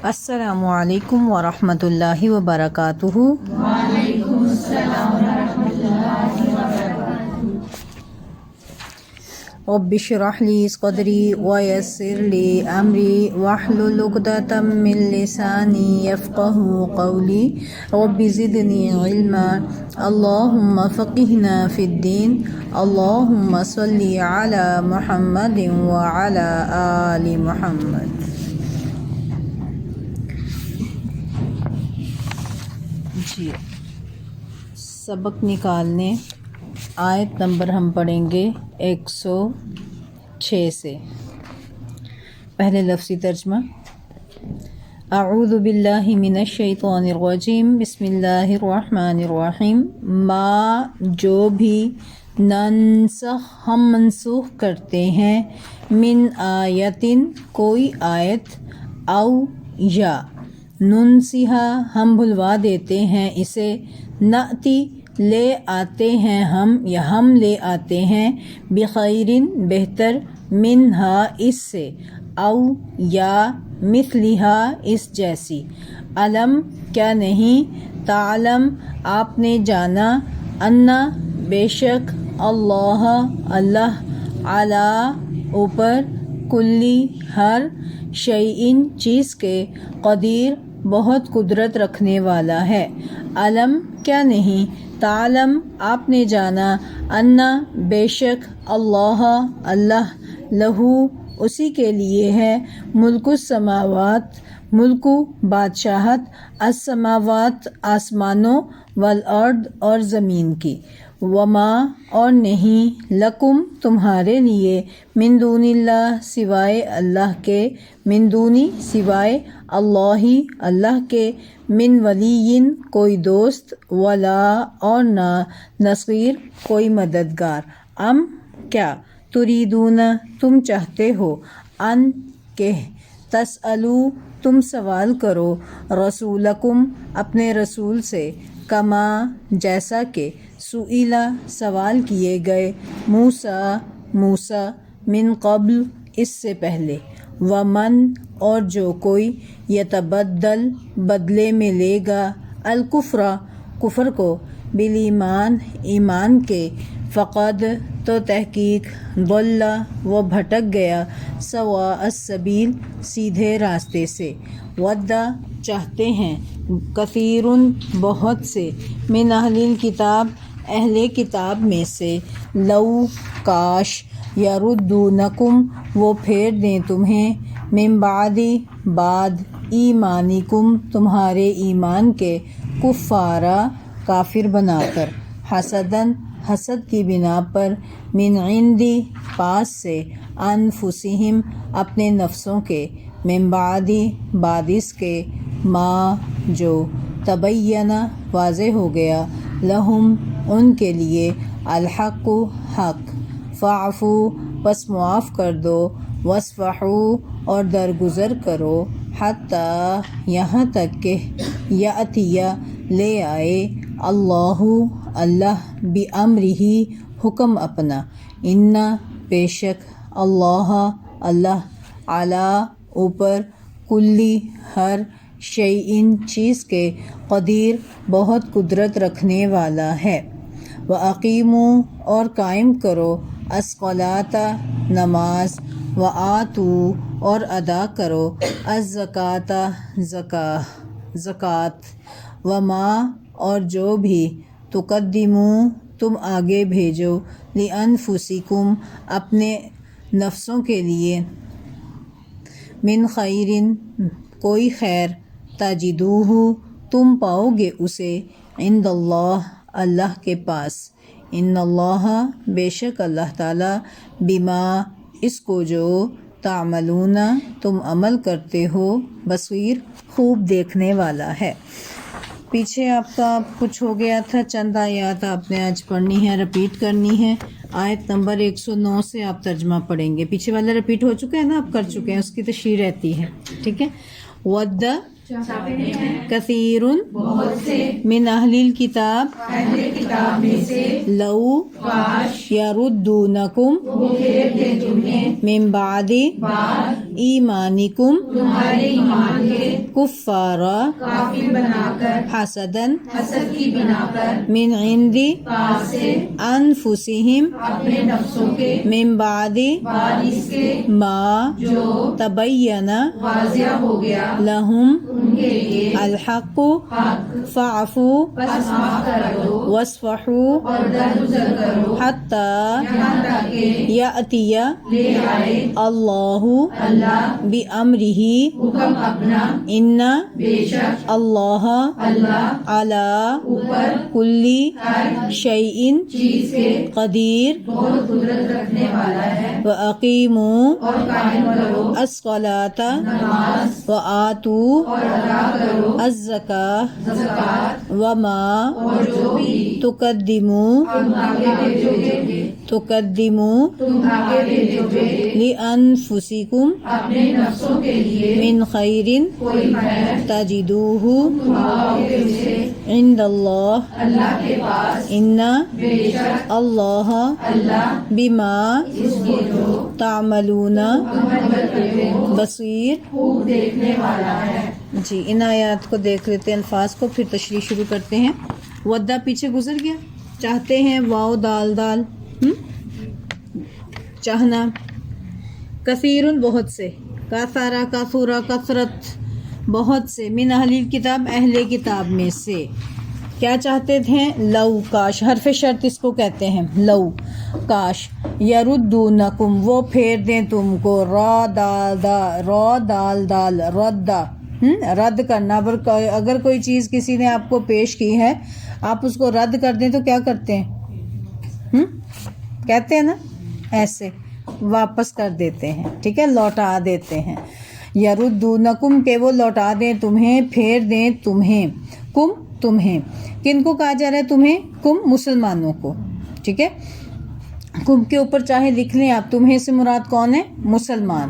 السلام علیکم ورحمۃ اللہ وبرکاتہ۔ وعلیکم السلام ورحمۃ اللہ وبرکاتہ۔ رب اشرح لی صدری ویسر لی امری واحلل عقدۃ من لسانی یفقہوا قولی رب زدنی علما اللہم فقہنا فی الدین اللہم صلی علی محمد وعلی آل محمد۔ جی سبق نکالنے آیت نمبر ہم پڑھیں گے 106 سے۔ پہلے لفظی ترجمہ۔ اعوذ باللہ من الشیطان الرجیم، بسم اللہ الرحمن الرحیم۔ ما جو بھی ننسخ ہم منسوخ کرتے ہیں، من آیتن کوئی آیت، او یا ننسیہا ہم بھلوا دیتے ہیں اسے، نأتی لے آتے ہیں ہم یا ہم لے آتے ہیں، بخیرن بہتر، منہا اس سے، او یا مثلہا اس جیسی، علم کیا نہیں، تعلم آپ نے جانا، انا بے شک، اللہ اللہ، علی اوپر، کلی ہر، شیئن چیز کے، قدیر بہت قدرت رکھنے والا ہے، علم کیا نہیں، تعلم آپ نے جانا، انا بے شک، اللہ اللہ، لہو اسی کے لیے ہے، ملک السماوات ملک بادشاہت، السماوات آسمانوں، والارض اور زمین کی، وما اور نہیں، لکم تمہارے لیے، من دون اللہ سوائے اللہ کے، من دونی سوائے اللہ اللہ کے، من ولین کوئی دوست، ولا اور نہ، نصیر کوئی مددگار، ام کیا، تریدون تم چاہتے ہو، ان کہ، تسألو تم سوال کرو، رسولکم اپنے رسول سے، کما جیسا کہ، سئیلا سوال کیے گئے، موسیٰ من قبل اس سے پہلے، ومن اور جو کوئی، یتبدل بدلے میں لے گا، الکفر کفر کو، بالایمان ایمان کے، فقد تو تحقیق، ضل وہ بھٹک گیا، سواء السبیل سیدھے راستے سے، ود چاہتے ہیں، کثیر بہت سے، من اہل الکتاب اہل کتاب میں سے، لو کاش، یردونکم وہ پھیر دیں تمہیں، من بعد بعد ایمانکم تمہارے ایمان کے، کفارا کافر بنا کر، حسدن حسد کی بنا پر، من عندی پاس سے، انفسہم اپنے نفسوں کے، من بعد بعد اس کے، ما جو، تبینہ واضح ہو گیا، لہم ان کے لیے، الحق حق، فاعفو پس معاف کر دو، واصفحوا اور درگزر کرو، حتی یہاں تک کہ، یأتیہ لے آئے، اللہ اللہ، بامرہ حکم اپنا، انا بے شک، اللہ اللہ، علی اوپر، کلی ہر، شیئن چیز کے، قدیر بہت قدرت رکھنے والا ہے، وَأَقِیمُوا اور قائم کرو، الصَّلَاةَ نماز، وَآتُوا اور ادا کرو، الزَّکَاةَ زکوٰۃ، وما اور جو بھی، تقدموا تم آگے بھیجو، لأنفسکم اپنے نفسوں کے لیے، من خیرن کوئی خیر، تجدوہ تم پاؤ گے اسے، عند اللہ اللہ کے پاس، ان اللہ بے شک اللہ تعالی، بما اس کو جو، تعملون تم عمل کرتے ہو، بصیر خوب دیکھنے والا ہے۔ پیچھے آپ کا کچھ ہو گیا تھا، چند آیات آپ نے آج پڑھنی ہے، رپیٹ کرنی ہے۔ آیت نمبر 109 سے آپ ترجمہ پڑھیں گے، پیچھے والا رپیٹ ہو چکا ہے نا، آپ کر چکے ہیں، اس کی تشریح رہتی ہے، ٹھیک ہے۔ ود کثیر من اہل الکتاب میں سے، لو کاش یردونکم وہ پھیر دیں تمہیں، من بعد ایمانکم تمہارے ایمان کے کفارا کافر بنا کر حسدن حسد کی بنا پر من عند پاس سے انفسہم اپنے نفسوں کے من بعد بعد اس کے ما جو تبین واضح ہو گیا لہم ان کے لیے الحق حق، فاعفو بس معاف کر دو واصفحوا اور درگزر کرو حتی یہاں تک کہ یأتی لے آئے اللہ اللہ بأمرہ حکم اپنا، ان بے شک اللہ اللہ علی اوپر کلی ہر شیء چیز کے قدیر بہت قدرت رکھنے والا ہے، وَأَقِیمُوا اور قائم کرو الصَّلَاةَ نماز وَآتُوا اور ادا کرو الزَّکَاةَ زکوٰۃ، وَمَا اور جو بھی تُقَدِّمُوا تم آگے بھیجو گے تم آگے بھیجو گے لِأَنفُسِکُم اپنے نفسوں کے لیے من خیر کوئی خیر تجدوہ تم پاؤ گے اسے عند اللہ اللہ کے پاس، ان بے شک اللہ اللہ بما اس کو جو تعملون عمل کرتے ہو بصیر. خوب دیکھنے والا ہے. جی ان آیات کو دیکھ لیتے ہیں الفاظ کو، پھر تشریح شروع کرتے ہیں. ودا پیچھے گزر گیا، چاہتے ہیں واو دال دال چاہنا. کثیرن بہت سے، کثارا کثورا کثرت بہت سے، من اہل کتاب اہل کتاب میں سے. کیا چاہتے تھے؟ لو کاش، حرف شرط اس کو کہتے ہیں، لو کاش. یردونکم وہ پھیر دیں تم کو، را دال دال ردا رد کرنا. اگر کوئی چیز کسی نے آپ کو پیش کی ہے، آپ اس کو رد کر دیں تو کیا کرتے ہیں؟ کہتے ہیں نا ایسے واپس کر دیتے ہیں، ٹھیک ہے، لوٹا دیتے ہیں. یردونکم کہ وہ لوٹا دیں تمہیں، پھیر دیں تمہیں. کم تمہیں، کن کو کہا جا رہا ہے تمہیں؟ کم مسلمانوں کو، ٹھیک ہے. کم کے اوپر چاہے لکھ لیں آپ، تمہیں سے مراد کون ہے؟ مسلمان.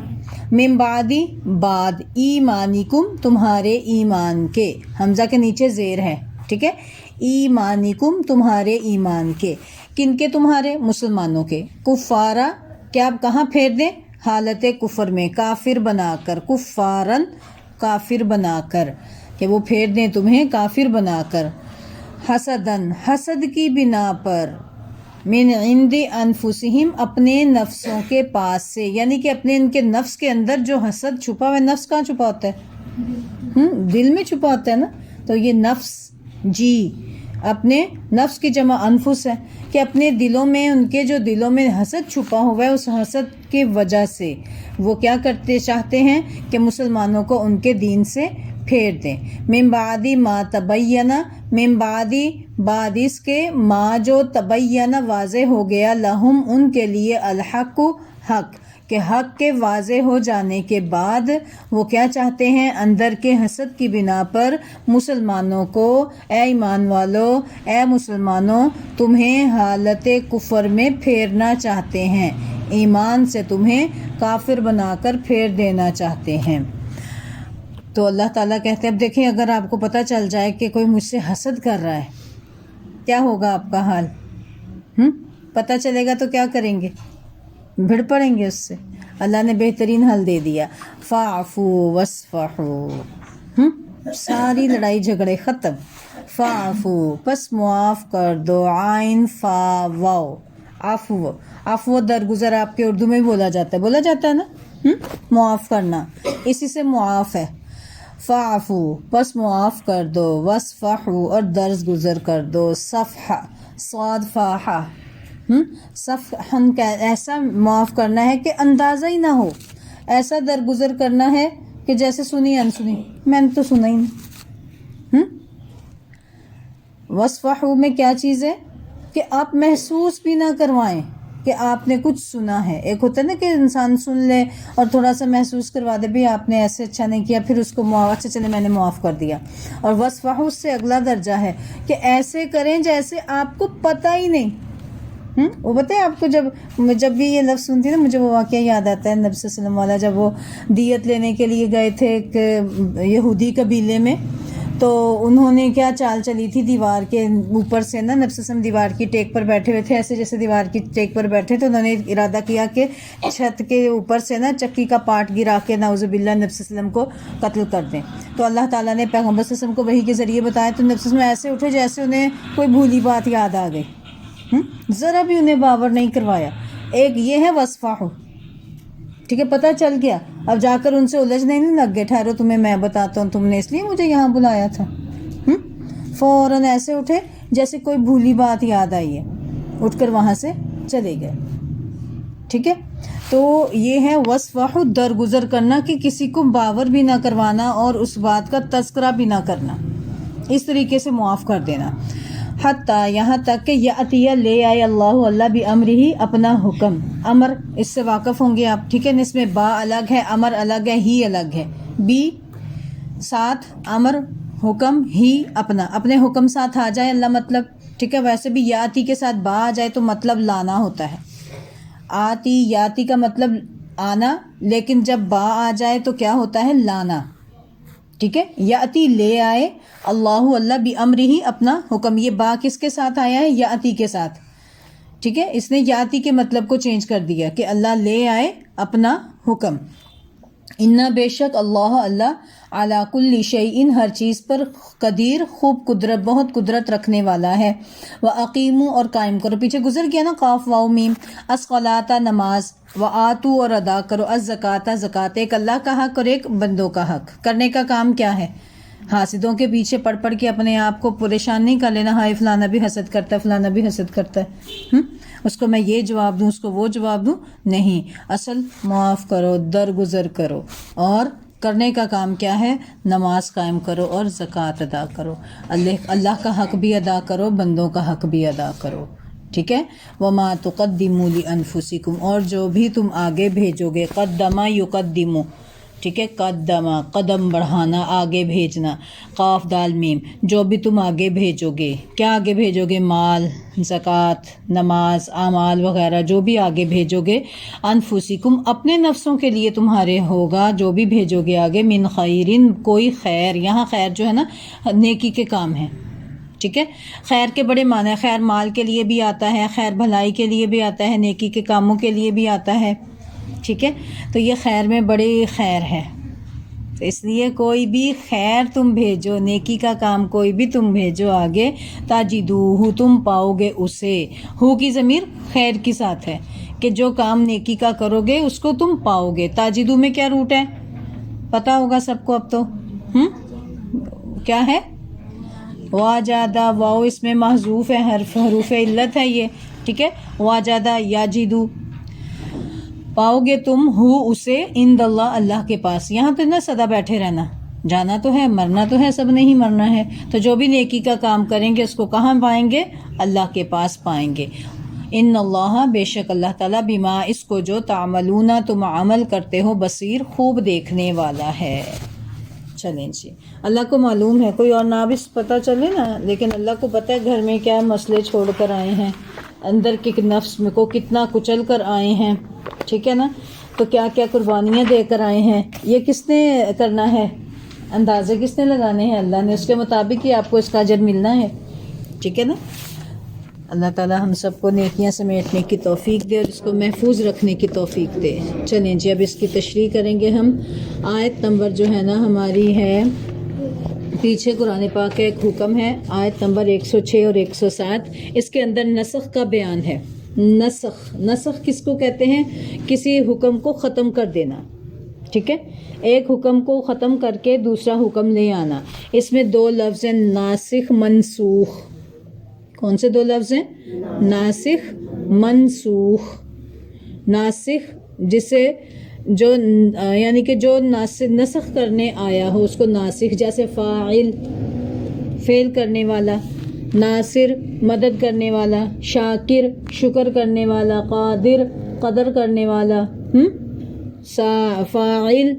من بعدی بعد، ایمانکم تمہارے ایمان کے، حمزہ کے نیچے زیر ہے، ٹھیک ہے. ایمانکم تمہارے ایمان کے، کن کے؟ تمہارے مسلمانوں کے. کفارا کیا آپ کہاں پھیر دیں؟ حالت کفر میں، کافر بنا کر. کفارن کافر بنا کر، کہ وہ پھیر دیں تمہیں کافر بنا کر. حسدن حسد کی بنا پر. من عند انفسہم اپنے نفسوں کے پاس سے، یعنی کہ اپنے ان کے نفس کے اندر جو حسد چھپا ہوا ہے. نفس کہاں چھپا ہوتا ہے؟ دل میں چھپا ہوتا ہے نا. تو یہ نفس، جی اپنے نفس کی جمع انفس ہے، کہ اپنے دلوں میں، ان کے جو دلوں میں حسد چھپا ہوا ہے، اس حسد کی وجہ سے وہ کیا کرتے چاہتے ہیں کہ مسلمانوں کو ان کے دین سے پھیر دیں. من بعدی ما تبین، من بعدی بعد اس کے، ما جو تبین واضح ہو گیا، لہم ان کے لیے، الحق حق، کہ حق کے واضح ہو جانے کے بعد وہ کیا چاہتے ہیں؟ اندر کے حسد کی بنا پر مسلمانوں کو، اے ایمان والو، اے مسلمانوں، تمہیں حالت کفر میں پھیرنا چاہتے ہیں، ایمان سے تمہیں کافر بنا کر پھیر دینا چاہتے ہیں. تو اللہ تعالیٰ کہتے ہیں اب دیکھیں، اگر آپ کو پتہ چل جائے کہ کوئی مجھ سے حسد کر رہا ہے، کیا ہوگا آپ کا حال؟ پتہ چلے گا تو کیا کریں گے؟ بھڑ پڑیں گے اس سے. اللہ نے بہترین حل دے دیا، فاعفو واصفحو. ساری لڑائی جھگڑے ختم. فاعفو پس معاف کر دو، عین فا واو، عفو. عفو درگزر آپ کے اردو میں بھی بولا جاتا ہے نا، معاف کرنا، اسی سے معاف ہے. فاعفو پس معاف کر دو، واصفحو اور درز گزر کر دو. صفحہ صاد فاحہ، صفحن کا ایسا معاف کرنا ہے کہ اندازہ ہی نہ ہو، ایسا درگزر کرنا ہے کہ جیسے سنی انسنی، میں نے تو سنا ہی نہیں. واصفحو میں کیا چیز ہے کہ آپ محسوس بھی نہ کروائیں کہ آپ نے کچھ سنا ہے. ایک ہوتا ہے نا کہ انسان سن لے اور تھوڑا سا محسوس کروا دے بھی آپ نے ایسے اچھا نہیں کیا، پھر اس کو اچھا چلے میں نے معاف کر دیا. اور واصفحو اس سے اگلا درجہ ہے کہ ایسے کریں جیسے آپ کو پتہ ہی نہیں. وہ بتائیں آپ کو، جب بھی یہ لفظ سنتی ہے نا، مجھے وہ واقعہ یاد آتا ہے نبی صلی اللہ علیہ وسلم والا، جب وہ دیت لینے کے لیے گئے تھے ایک یہودی قبیلے میں، تو انہوں نے کیا چال چلی تھی دیوار کے اوپر سے نا، نبی صلی اللہ علیہ وسلم دیوار کی ٹیک پر بیٹھے ہوئے تھے، ایسے جیسے دیوار کی ٹیک پر بیٹھے، تو انہوں نے ارادہ کیا کہ چھت کے اوپر سے نا چکی کا پارٹ گرا کے نعوذ باللہ نبی صلی اللہ علیہ وسلم کو قتل کر دیں۔ تو اللہ تعالیٰ نے پیغمبر صلی اللہ علیہ وسلم کو وحی کے ذریعے بتایا، تو نبی صلی اللہ علیہ وسلم ایسے اٹھے جیسے انہیں کوئی بھولی بات یاد آ گئی، ذرا بھی انہیں باور نہیں کروایا۔ ایک یہ ہے وصفہ، ٹھیک ہے، پتہ چل گیا۔ اب جا کر ان سے الجھنے نہیں لگ گئے، ٹھہرو تمہیں میں بتاتا ہوں، تم نے اس لیے مجھے یہاں بلایا تھا۔ فوراً ایسے اٹھے جیسے کوئی بھولی بات یاد آئی ہے، اٹھ کر وہاں سے چلے گئے، ٹھیک ہے۔ تو یہ ہے وصفہ، درگزر کرنا، کہ کسی کو باور بھی نہ کروانا اور اس بات کا تذکرہ بھی نہ کرنا، اس طریقے سے معاف کر دینا۔ حتیٰ، یہاں تک کہ یاتیہ، لے آئے، اللہ بھی امر ہی، اپنا حکم۔ امر، اس سے واقف ہوں گے آپ، ٹھیک ہے، اس میں با الگ ہے، امر الگ ہے، ہی الگ ہے، بی ساتھ، امر حکم، ہی اپنا، اپنے حکم ساتھ آ جائے اللہ مطلب، ٹھیک ہے۔ ویسے بھی یاتی کے ساتھ با آ جائے تو مطلب لانا ہوتا ہے، آتی یاتی کا مطلب آنا، لیکن جب با آ جائے تو کیا ہوتا ہے؟ لانا، ٹھیک ہے۔ یاتی، لے آئے، اللہ بھی امر ہی، اپنا حکم۔ یہ با کس کے ساتھ آیا ہے؟ یاتی کے ساتھ، ٹھیک ہے۔ اس نے یاتی کے مطلب کو چینج کر دیا کہ اللہ لے آئے اپنا حکم۔ انا، بے شک، اللہ علی کل شیء، ہر چیز پر، قدیر، خوب قدرت، بہت قدرت رکھنے والا ہے۔ وَأَقِیمُوا، اور قائم کرو، پیچھے گزر گیا نا قاف واو میم۔ الصَّلَاةَ، نماز، وَآتُوا، اور ادا کرو، الزَّکَاةَ، زکوٰۃ، ایک اللہ کا حق اور ایک بندوں کا حق۔ کرنے کا کام کیا ہے؟ حاسدوں کے پیچھے پڑھ پڑھ کے اپنے آپ کو پریشان نہیں کر لینا، ہائے فلانا بھی حسد کرتا ہے، فلانا بھی حسد کرتا ہے، اس کو میں یہ جواب دوں، اس کو وہ جواب دوں، نہیں۔ اصل معاف کرو، درگزر کرو، اور کرنے کا کام کیا ہے؟ نماز قائم کرو اور زکوٰۃ ادا کرو، اللہ کا حق بھی ادا کرو، بندوں کا حق بھی ادا کرو، ٹھیک ہے۔ وَمَا تُقَدِّمُوا لِأَنفُسِكُمْ، اور جو بھی تم آگے بھیجو گے، قدما یقدم، ٹھیک ہے، قدما، قدم بڑھانا، آگے بھیجنا، قاف دال میم، جو بھی تم آگے بھیجو گے، کیا آگے بھیجو گے؟ مال، زکوٰۃ، نماز، اعمال وغیرہ، جو بھی آگے بھیجو گے، انفسکم، اپنے نفسوں کے لیے تمہارے ہوگا، جو بھی بھیجو گے آگے، من خیرن، کوئی خیر، یہاں خیر جو ہے نا نیکی کے کام ہے، ٹھیک ہے۔ خیر کے بڑے معنی ہیں، خیر مال کے لیے بھی آتا ہے، خیر بھلائی کے لیے بھی آتا ہے، نیکی کے کاموں کے لیے بھی آتا ہے، ٹھیک ہے۔ تو یہ خیر میں بڑی خیر ہے، تو اس لیے کوئی بھی خیر تم بھیجو، نیکی کا کام کوئی بھی تم بھیجو آگے، تاجدوہ، تم پاؤ گے اسے، ہو کی ضمیر خیر کے ساتھ ہے، کہ جو کام نیکی کا کرو گے اس کو تم پاؤ گے۔ تاجدو میں کیا روٹ ہے؟ پتہ ہوگا سب کو اب تو، کیا ہے؟ واجادہ، واو اس میں محذوف ہے، حروف علت ہے یہ، ٹھیک ہے۔ واجادہ، یاجدو، پاؤ گے تم ہو اسے، عند اللہ، اللہ کے پاس۔ یہاں تو نہ سدا بیٹھے رہنا، جانا تو ہے، مرنا تو ہے، سب نے ہی مرنا ہے، تو جو بھی نیکی کا کام کریں گے اس کو کہاں پائیں گے؟ اللہ کے پاس پائیں گے۔ ان اللہ، بے شک اللہ تعالیٰ، بما، اس کو جو، تعملون، تم عمل کرتے ہو، بصیر، خوب دیکھنے والا ہے۔ چلیں جی، اللہ کو معلوم ہے، کوئی اور نہ بھی پتہ چلے نا، لیکن اللہ کو پتہ ہے گھر میں کیا مسئلے چھوڑ کر آئے ہیں، اندر کے نفس میں کو کتنا کچل کر آئے ہیں، ٹھیک ہے نا، تو کیا کیا قربانیاں دے کر آئے ہیں، یہ کس نے کرنا ہے؟ اندازے کس نے لگانے ہیں؟ اللہ نے، اس کے مطابق ہی آپ کو اس کا اجر ملنا ہے، ٹھیک ہے نا۔ اللہ تعالیٰ ہم سب کو نیکیاں سمیٹنے کی توفیق دے اور اس کو محفوظ رکھنے کی توفیق دے۔ چلیں جی، اب اس کی تشریح کریں گے ہم۔ آیت نمبر جو ہے نا ہماری ہے، پیچھے قرآن پاک کا ایک حکم ہے، آیت نمبر 106 اور 107، اس کے اندر نسخ کا بیان ہے۔ نسخ کس کو کہتے ہیں؟ کسی حکم کو ختم کر دینا، ٹھیک ہے، ایک حکم کو ختم کر کے دوسرا حکم لے آنا۔ اس میں دو لفظ ہیں، ناسخ، منسوخ۔ کون سے دو لفظ ہیں؟ ناسخ، منسوخ۔ ناسخ جسے جو یعنی کہ جو نسخ کرنے آیا ہو اس کو ناسخ، جیسے فاعل، فعل کرنے والا، ناصر، مدد کرنے والا، شاکر، شکر کرنے والا، قادر، قدر کرنے والا، فاعل،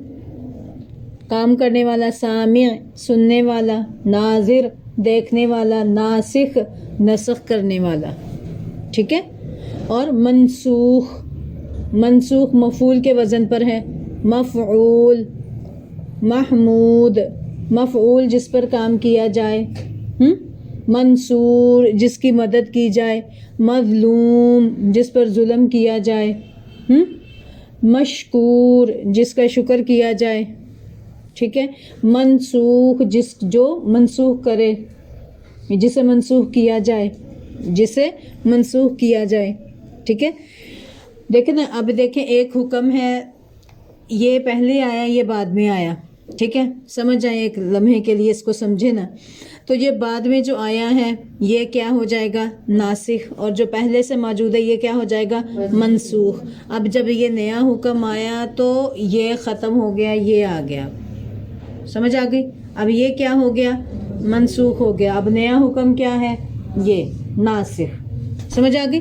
کام کرنے والا، سامع، سننے والا، ناظر، دیکھنے والا، ناسخ، نسخ کرنے والا، ٹھیک ہے۔ اور منسوخ، منسوخ مفعول کے وزن پر ہے، مفعول، محمود، مفعول جس پر کام کیا جائے، منصور جس کی مدد کی جائے، مظلوم جس پر ظلم کیا جائے، مشکور جس کا شکر کیا جائے، ٹھیک ہے، منسوخ جو منسوخ کرے، جسے منسوخ کیا جائے، جسے منسوخ کیا جائے، ٹھیک ہے۔ دیکھیں نا، اب دیکھیں ایک حکم ہے، یہ پہلے آیا یہ بعد میں آیا، ٹھیک ہے، سمجھ جائیں ایک لمحے کے لیے اس کو سمجھے نا، تو یہ بعد میں جو آیا ہے یہ کیا ہو جائے گا؟ ناسخ، اور جو پہلے سے موجود ہے یہ کیا ہو جائے گا؟ منسوخ۔ اب جب یہ نیا حکم آیا تو یہ ختم ہو گیا، یہ آ گیا، سمجھ آ گئی؟ اب یہ کیا ہو گیا؟ منسوخ ہو گیا۔ اب نیا حکم کیا ہے؟ یہ ناسخ، سمجھ آ گئی؟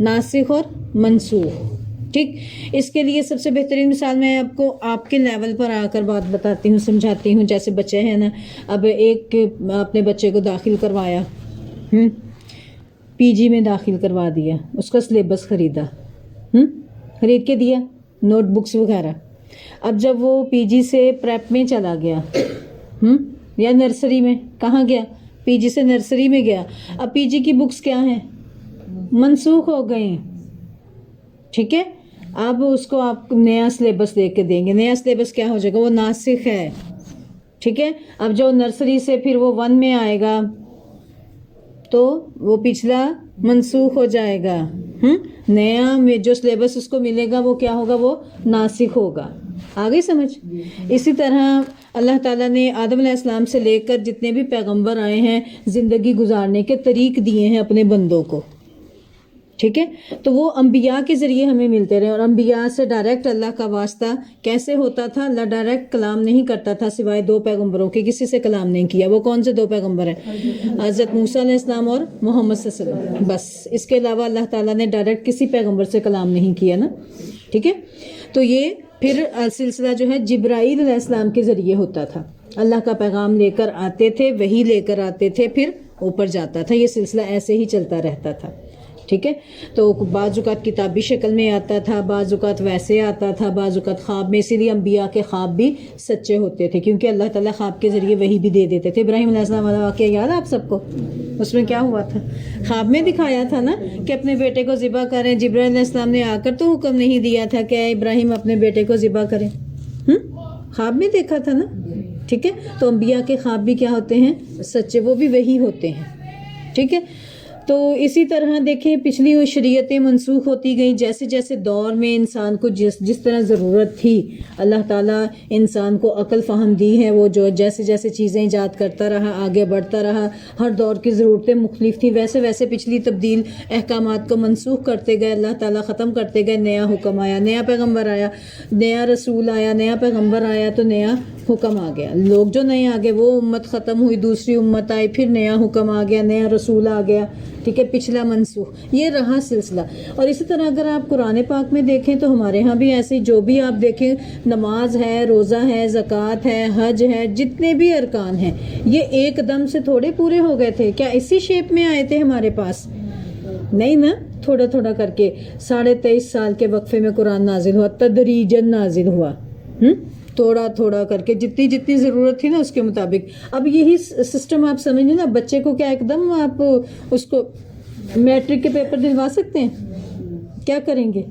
ناسخ اور منسوخ، ٹھیک۔ اس کے لیے سب سے بہترین مثال میں آپ کو آپ کے لیول پر آ کر بات بتاتی ہوں، سمجھاتی ہوں۔ جیسے بچے ہیں نا، اب ایک اپنے بچے کو داخل کروایا، پی جی میں داخل کروا دیا، اس کا سلیبس خریدا، خرید کے دیا، نوٹ بکس وغیرہ۔ اب جب وہ پی جی سے پریپ میں چلا گیا، یا نرسری میں، کہاں گیا؟ پی جی سے نرسری میں گیا۔ اب پی جی کی بکس کیا ہیں؟ منسوخ ہو گئیں، ٹھیک ہے۔ اب اس کو آپ نیا سلیبس دے کے دیں گے، نیا سلیبس کیا ہو جائے گا؟ وہ ناسخ ہے، ٹھیک ہے۔ اب جو نرسری سے پھر وہ 1 میں آئے گا تو وہ پچھلا منسوخ ہو جائے گا، نیا میں جو سلیبس اس کو ملے گا وہ کیا ہوگا؟ وہ ناسخ ہوگا۔ آگے سمجھ؟ اسی طرح اللہ تعالیٰ نے آدم علیہ السلام سے لے کر جتنے بھی پیغمبر آئے ہیں زندگی گزارنے کے طریق دیے ہیں اپنے بندوں کو، ٹھیک ہے۔ تو وہ انبیاء کے ذریعے ہمیں ملتے رہے، اور انبیاء سے ڈائریکٹ اللہ کا واسطہ کیسے ہوتا تھا؟ اللہ ڈائریکٹ کلام نہیں کرتا تھا سوائے 2 پیغمبروں کے، کسی سے کلام نہیں کیا۔ وہ کون سے 2 پیغمبر ہیں؟ حضرت موسیٰ علیہ السلام اور محمد صلی اللہ علیہ وسلم، بس۔ اس کے علاوہ اللہ تعالیٰ نے ڈائریکٹ کسی پیغمبر سے کلام نہیں کیا نا، ٹھیک ہے۔ تو یہ پھر سلسلہ جو ہے جبرائیل علیہ السلام کے ذریعے ہوتا تھا، اللہ کا پیغام لے کر آتے تھے، وہی لے کر آتے تھے، پھر اوپر جاتا تھا، یہ سلسلہ ایسے ہی چلتا رہتا تھا، ٹھیک ہے۔ تو بعض اوقات کتابی شکل میں آتا تھا، بعض اوقات ویسے آتا تھا، بعض اوقات خواب میں، اسی لیے انبیاء کے خواب بھی سچے ہوتے تھے، کیونکہ اللہ تعالیٰ خواب کے ذریعے وہی بھی دے دیتے تھے۔ ابراہیم علیہ السلام والا واقعہ یاد ہے آپ سب کو؟ اس میں کیا ہوا تھا؟ خواب میں دکھایا تھا نا کہ اپنے بیٹے کو ذبح کریں۔ جبرائیل علیہ السلام نے آ کر تو حکم نہیں دیا تھا کہ اے ابراہیم اپنے بیٹے کو ذبح کریں، خواب میں دیکھا تھا نا، ٹھیک ہے۔ تو انبیاء کے خواب بھی کیا ہوتے ہیں؟ سچے، وہ بھی وہی ہوتے ہیں، ٹھیک ہے۔ تو اسی طرح دیکھیں پچھلی وہ شریعتیں منسوخ ہوتی گئیں، جیسے جیسے دور میں انسان کو جس طرح ضرورت تھی، اللہ تعالیٰ انسان کو عقل فہم دی ہے، وہ جو جیسے جیسے چیزیں ایجاد کرتا رہا، آگے بڑھتا رہا، ہر دور کی ضرورتیں مختلف تھیں، ویسے ویسے پچھلی تبدیل احکامات کو منسوخ کرتے گئے، اللہ تعالیٰ ختم کرتے گئے، نیا حکم آیا، نیا پیغمبر آیا، نیا رسول آیا، نیا پیغمبر آیا تو نیا حکم آ گیا۔ لوگ جو نئے آ گئے وہ امت ختم ہوئی، دوسری امت آئی، پھر نیا حکم آ گیا، نیا رسول آ گیا، ٹھیک ہے، پچھلا منسوخ، یہ رہا سلسلہ۔ اور اسی طرح اگر آپ قرآن پاک میں دیکھیں تو ہمارے ہاں بھی ایسے جو بھی آپ دیکھیں، نماز ہے، روزہ ہے، زکوٰۃ ہے، حج ہے، جتنے بھی ارکان ہیں یہ ایک دم سے تھوڑے پورے ہو گئے تھے، کیا اسی شیپ میں آئے تھے ہمارے پاس؟ نہیں نا، تھوڑا تھوڑا کر کے 23.5 سال کے وقفے میں قرآن نازل ہوا، تدریجاً نازل ہوا، تھوڑا تھوڑا کر کے، جتنی جتنی ضرورت تھی نا اس کے مطابق۔ اب یہی سسٹم آپ سمجھیں نا، بچے کو کیا ایک دم آپ اس کو میٹرک کے پیپر دلوا سکتے ہیں؟ کیا کریں گے؟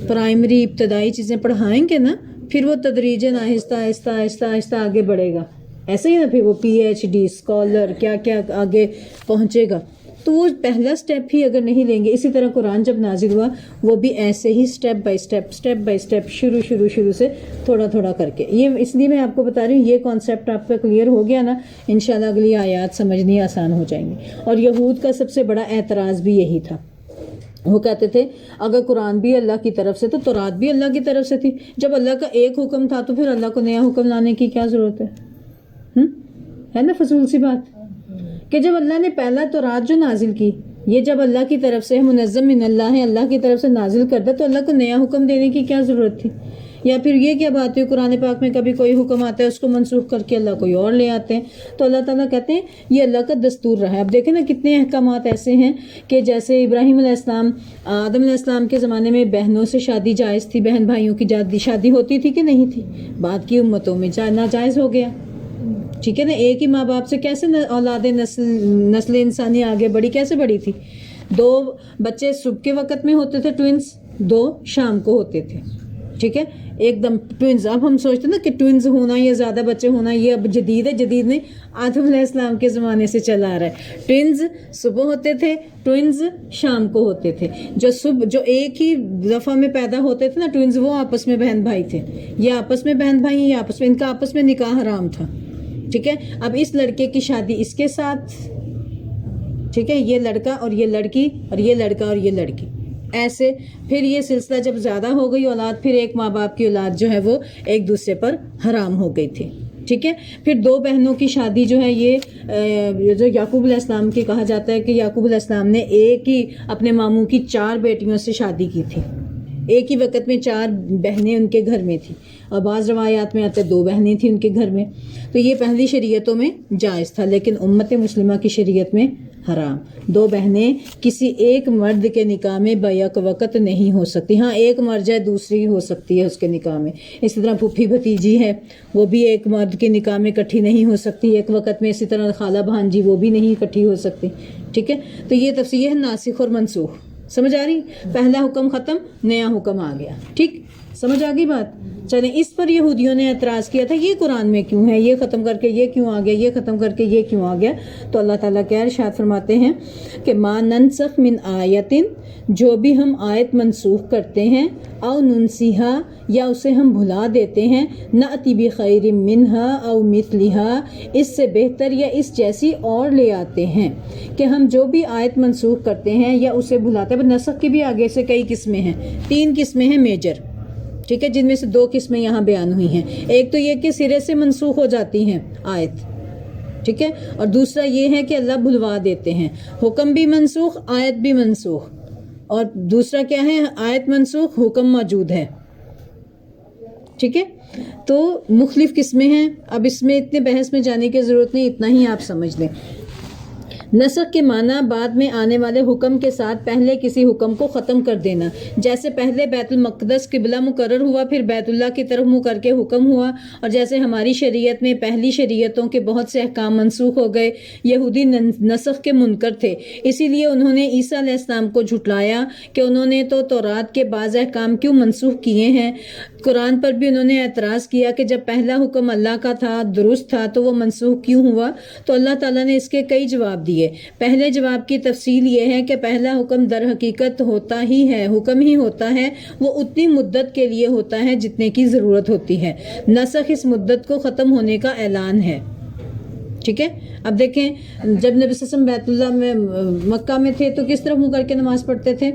پرائمری ابتدائی چیزیں پڑھائیں گے نا، پھر وہ تدریجاً آہستہ آہستہ آہستہ آہستہ آگے بڑھے گا، ایسے ہی نا، پھر وہ PhD اسکالر کیا کیا آگے پہنچے گا۔ تو وہ پہلا سٹیپ ہی اگر نہیں لیں گے، اسی طرح قرآن جب نازل ہوا وہ بھی ایسے ہی سٹیپ بائی سٹیپ شروع سے تھوڑا تھوڑا کر کے، یہ اس لیے میں آپ کو بتا رہی ہوں، یہ کانسیپٹ آپ کا کلیئر ہو گیا نا، انشاءاللہ اگلی آیات سمجھنی آسان ہو جائیں گی۔ اور یہود کا سب سے بڑا اعتراض بھی یہی تھا، وہ کہتے تھے اگر قرآن بھی اللہ کی طرف سے تو تورات بھی اللہ کی طرف سے تھی، جب اللہ کا ایک حکم تھا تو پھر اللہ کو نیا حکم لانے کی کیا ضرورت ہے نا، فضول سی بات کہ جب اللہ نے پہلا تورات جو نازل کی، یہ جب اللہ کی طرف سے منظم من اللہ ہے، اللہ کی طرف سے نازل کرتا، تو اللہ کو نیا حکم دینے کی کیا ضرورت تھی؟ یا پھر یہ کیا بات ہے قرآن پاک میں کبھی کوئی حکم آتا ہے اس کو منسوخ کر کے اللہ کوئی اور لے آتے ہیں، تو اللہ تعالیٰ کہتے ہیں یہ اللہ کا دستور رہا ہے۔ اب دیکھیں نا کتنے احکامات ایسے ہیں کہ جیسے ابراہیم علیہ السلام، آدم علیہ السلام کے زمانے میں بہنوں سے شادی جائز تھی، بہن بھائیوں کی شادی ہوتی تھی کہ نہیں تھی؟ بعد کی امتوں میں ناجائز ہو گیا، ٹھیک ہے نا. ایک ہی ماں باپ سے کیسے اولاد نسل انسانی آگے بڑھی, کیسے بڑھی تھی؟ 2 بچے صبح کے وقت میں ہوتے تھے ٹوئنس, 2 شام کو ہوتے تھے. ٹھیک ہے, ایک دم ٹوئنز. اب ہم سوچتے نا کہ ٹوئنز ہونا یا زیادہ بچے ہونا یہ اب جدید ہے, جدید نہیں, آدم علیہ السلام کے زمانے سے چلا آ رہا ہے. ٹوئنز صبح ہوتے تھے, ٹوئنز شام کو ہوتے تھے. جو ایک ہی دفعہ میں پیدا ہوتے تھے نا ٹوئنز, وہ آپس میں بہن بھائی تھے. یہ آپس میں بہن بھائی, یہ آپس میں, ان کا آپس میں نکاح حرام تھا. ٹھیک ہے, اب اس لڑکے کی شادی اس کے ساتھ, ٹھیک ہے, یہ لڑکا اور یہ لڑکی اور یہ لڑکا اور یہ لڑکی, ایسے پھر یہ سلسلہ جب زیادہ ہو گئی اولاد, پھر ایک ماں باپ کی اولاد جو ہے وہ ایک دوسرے پر حرام ہو گئی تھی. ٹھیک ہے, پھر 2 بہنوں کی شادی جو ہے یہ جو یعقوب علیہ السلام کی کہا جاتا ہے کہ یعقوب علیہ السلام نے ایک ہی اپنے ماموں کی 4 بیٹیوں سے شادی کی تھی. ایک ہی وقت میں 4 بہنیں ان کے گھر میں تھیں, اور بعض روایات میں آتے 2 بہنیں تھیں ان کے گھر میں. تو یہ پہلی شریعتوں میں جائز تھا, لیکن امت مسلمہ کی شریعت میں حرام. 2 بہنیں کسی ایک مرد کے نکاح میں بیک وقت نہیں ہو سکتی. ہاں ایک مر جائے دوسری ہو سکتی ہے اس کے نکاح میں. اسی طرح پھوپھی بھتیجی ہے, وہ بھی ایک مرد کے نکاح میں اکٹھی نہیں ہو سکتی ایک وقت میں. اسی طرح خالہ بھانجی وہ بھی نہیں اکٹھی ہو سکتی. ٹھیک ہے, تو یہ تفصیل ہے ناسخ اور منسوخ. سمجھ آ رہی؟ پہلا حکم ختم, نیا حکم آ گیا. ٹھیک, سمجھ آ گئی بات؟ چلیں, اس پر یہودیوں نے اعتراض کیا تھا یہ قرآن میں کیوں ہے, یہ ختم کر کے یہ کیوں آ گیا, یہ ختم کر کے یہ کیوں آ گیا. تو اللہ تعالیٰ کیا ارشاد فرماتے ہیں کہ ما ننسخ من آیتن, جو بھی ہم آیت منسوخ کرتے ہیں, او ننسیہا, یا اسے ہم بھلا دیتے ہیں, نأتی بخیر منہا او مثلہا, اس سے بہتر یا اس جیسی اور لے آتے ہیں. کہ ہم جو بھی آیت منسوخ کرتے ہیں یا اسے بھلاتے ہیں, نسخ کی بھی آگے سے کئی قسمیں ہیں, 3 قسمیں ہیں میجر. ٹھیک ہے, جن میں سے 2 قسمیں یہاں بیان ہوئی ہیں. ایک تو یہ کہ سرے سے منسوخ ہو جاتی ہیں آیت, ٹھیک ہے, اور دوسرا یہ ہے کہ اللہ بھلوا دیتے ہیں. حکم بھی منسوخ, آیت بھی منسوخ, اور دوسرا کیا ہے, آیت منسوخ, حکم موجود ہے. ٹھیک ہے, تو مختلف قسمیں ہیں. اب اس میں اتنے بحث میں جانے کی ضرورت نہیں, اتنا ہی آپ سمجھ لیں. نسخ کے معنی بعد میں آنے والے حکم کے ساتھ پہلے کسی حکم کو ختم کر دینا. جیسے پہلے بیت المقدس قبلہ مقرر ہوا, پھر بیت اللہ کی طرف منہ کر کے حکم ہوا. اور جیسے ہماری شریعت میں پہلی شریعتوں کے بہت سے احکام منسوخ ہو گئے. یہودی نسخ کے منکر تھے, اسی لیے انہوں نے عیسیٰ علیہ السلام کو جھٹلایا کہ انہوں نے تو تورات کے بعض احکام کیوں منسوخ کیے ہیں. قرآن پر بھی انہوں نے اعتراض کیا کہ جب پہلا حکم اللہ کا تھا, درست تھا, تو وہ منسوخ کیوں ہوا. تو اللہ تعالیٰ نے اس کے کئی جواب دیے. پہلے جواب کی تفصیل یہ ہے کہ پہلا حکم در حقیقت ہوتا ہی ہے, حکم ہی ہوتا ہے, وہ اتنی مدت کے لیے ہوتا ہے جتنے کی ضرورت ہوتی ہے. نسخ اس مدت کو ختم ہونے کا اعلان ہے. ٹھیک ہے, اب دیکھیں جب نبی صلی اللہ علیہ وسلم بیت اللہ میں مکہ میں تھے تو کس طرح منہ کر کے نماز پڑھتے تھے,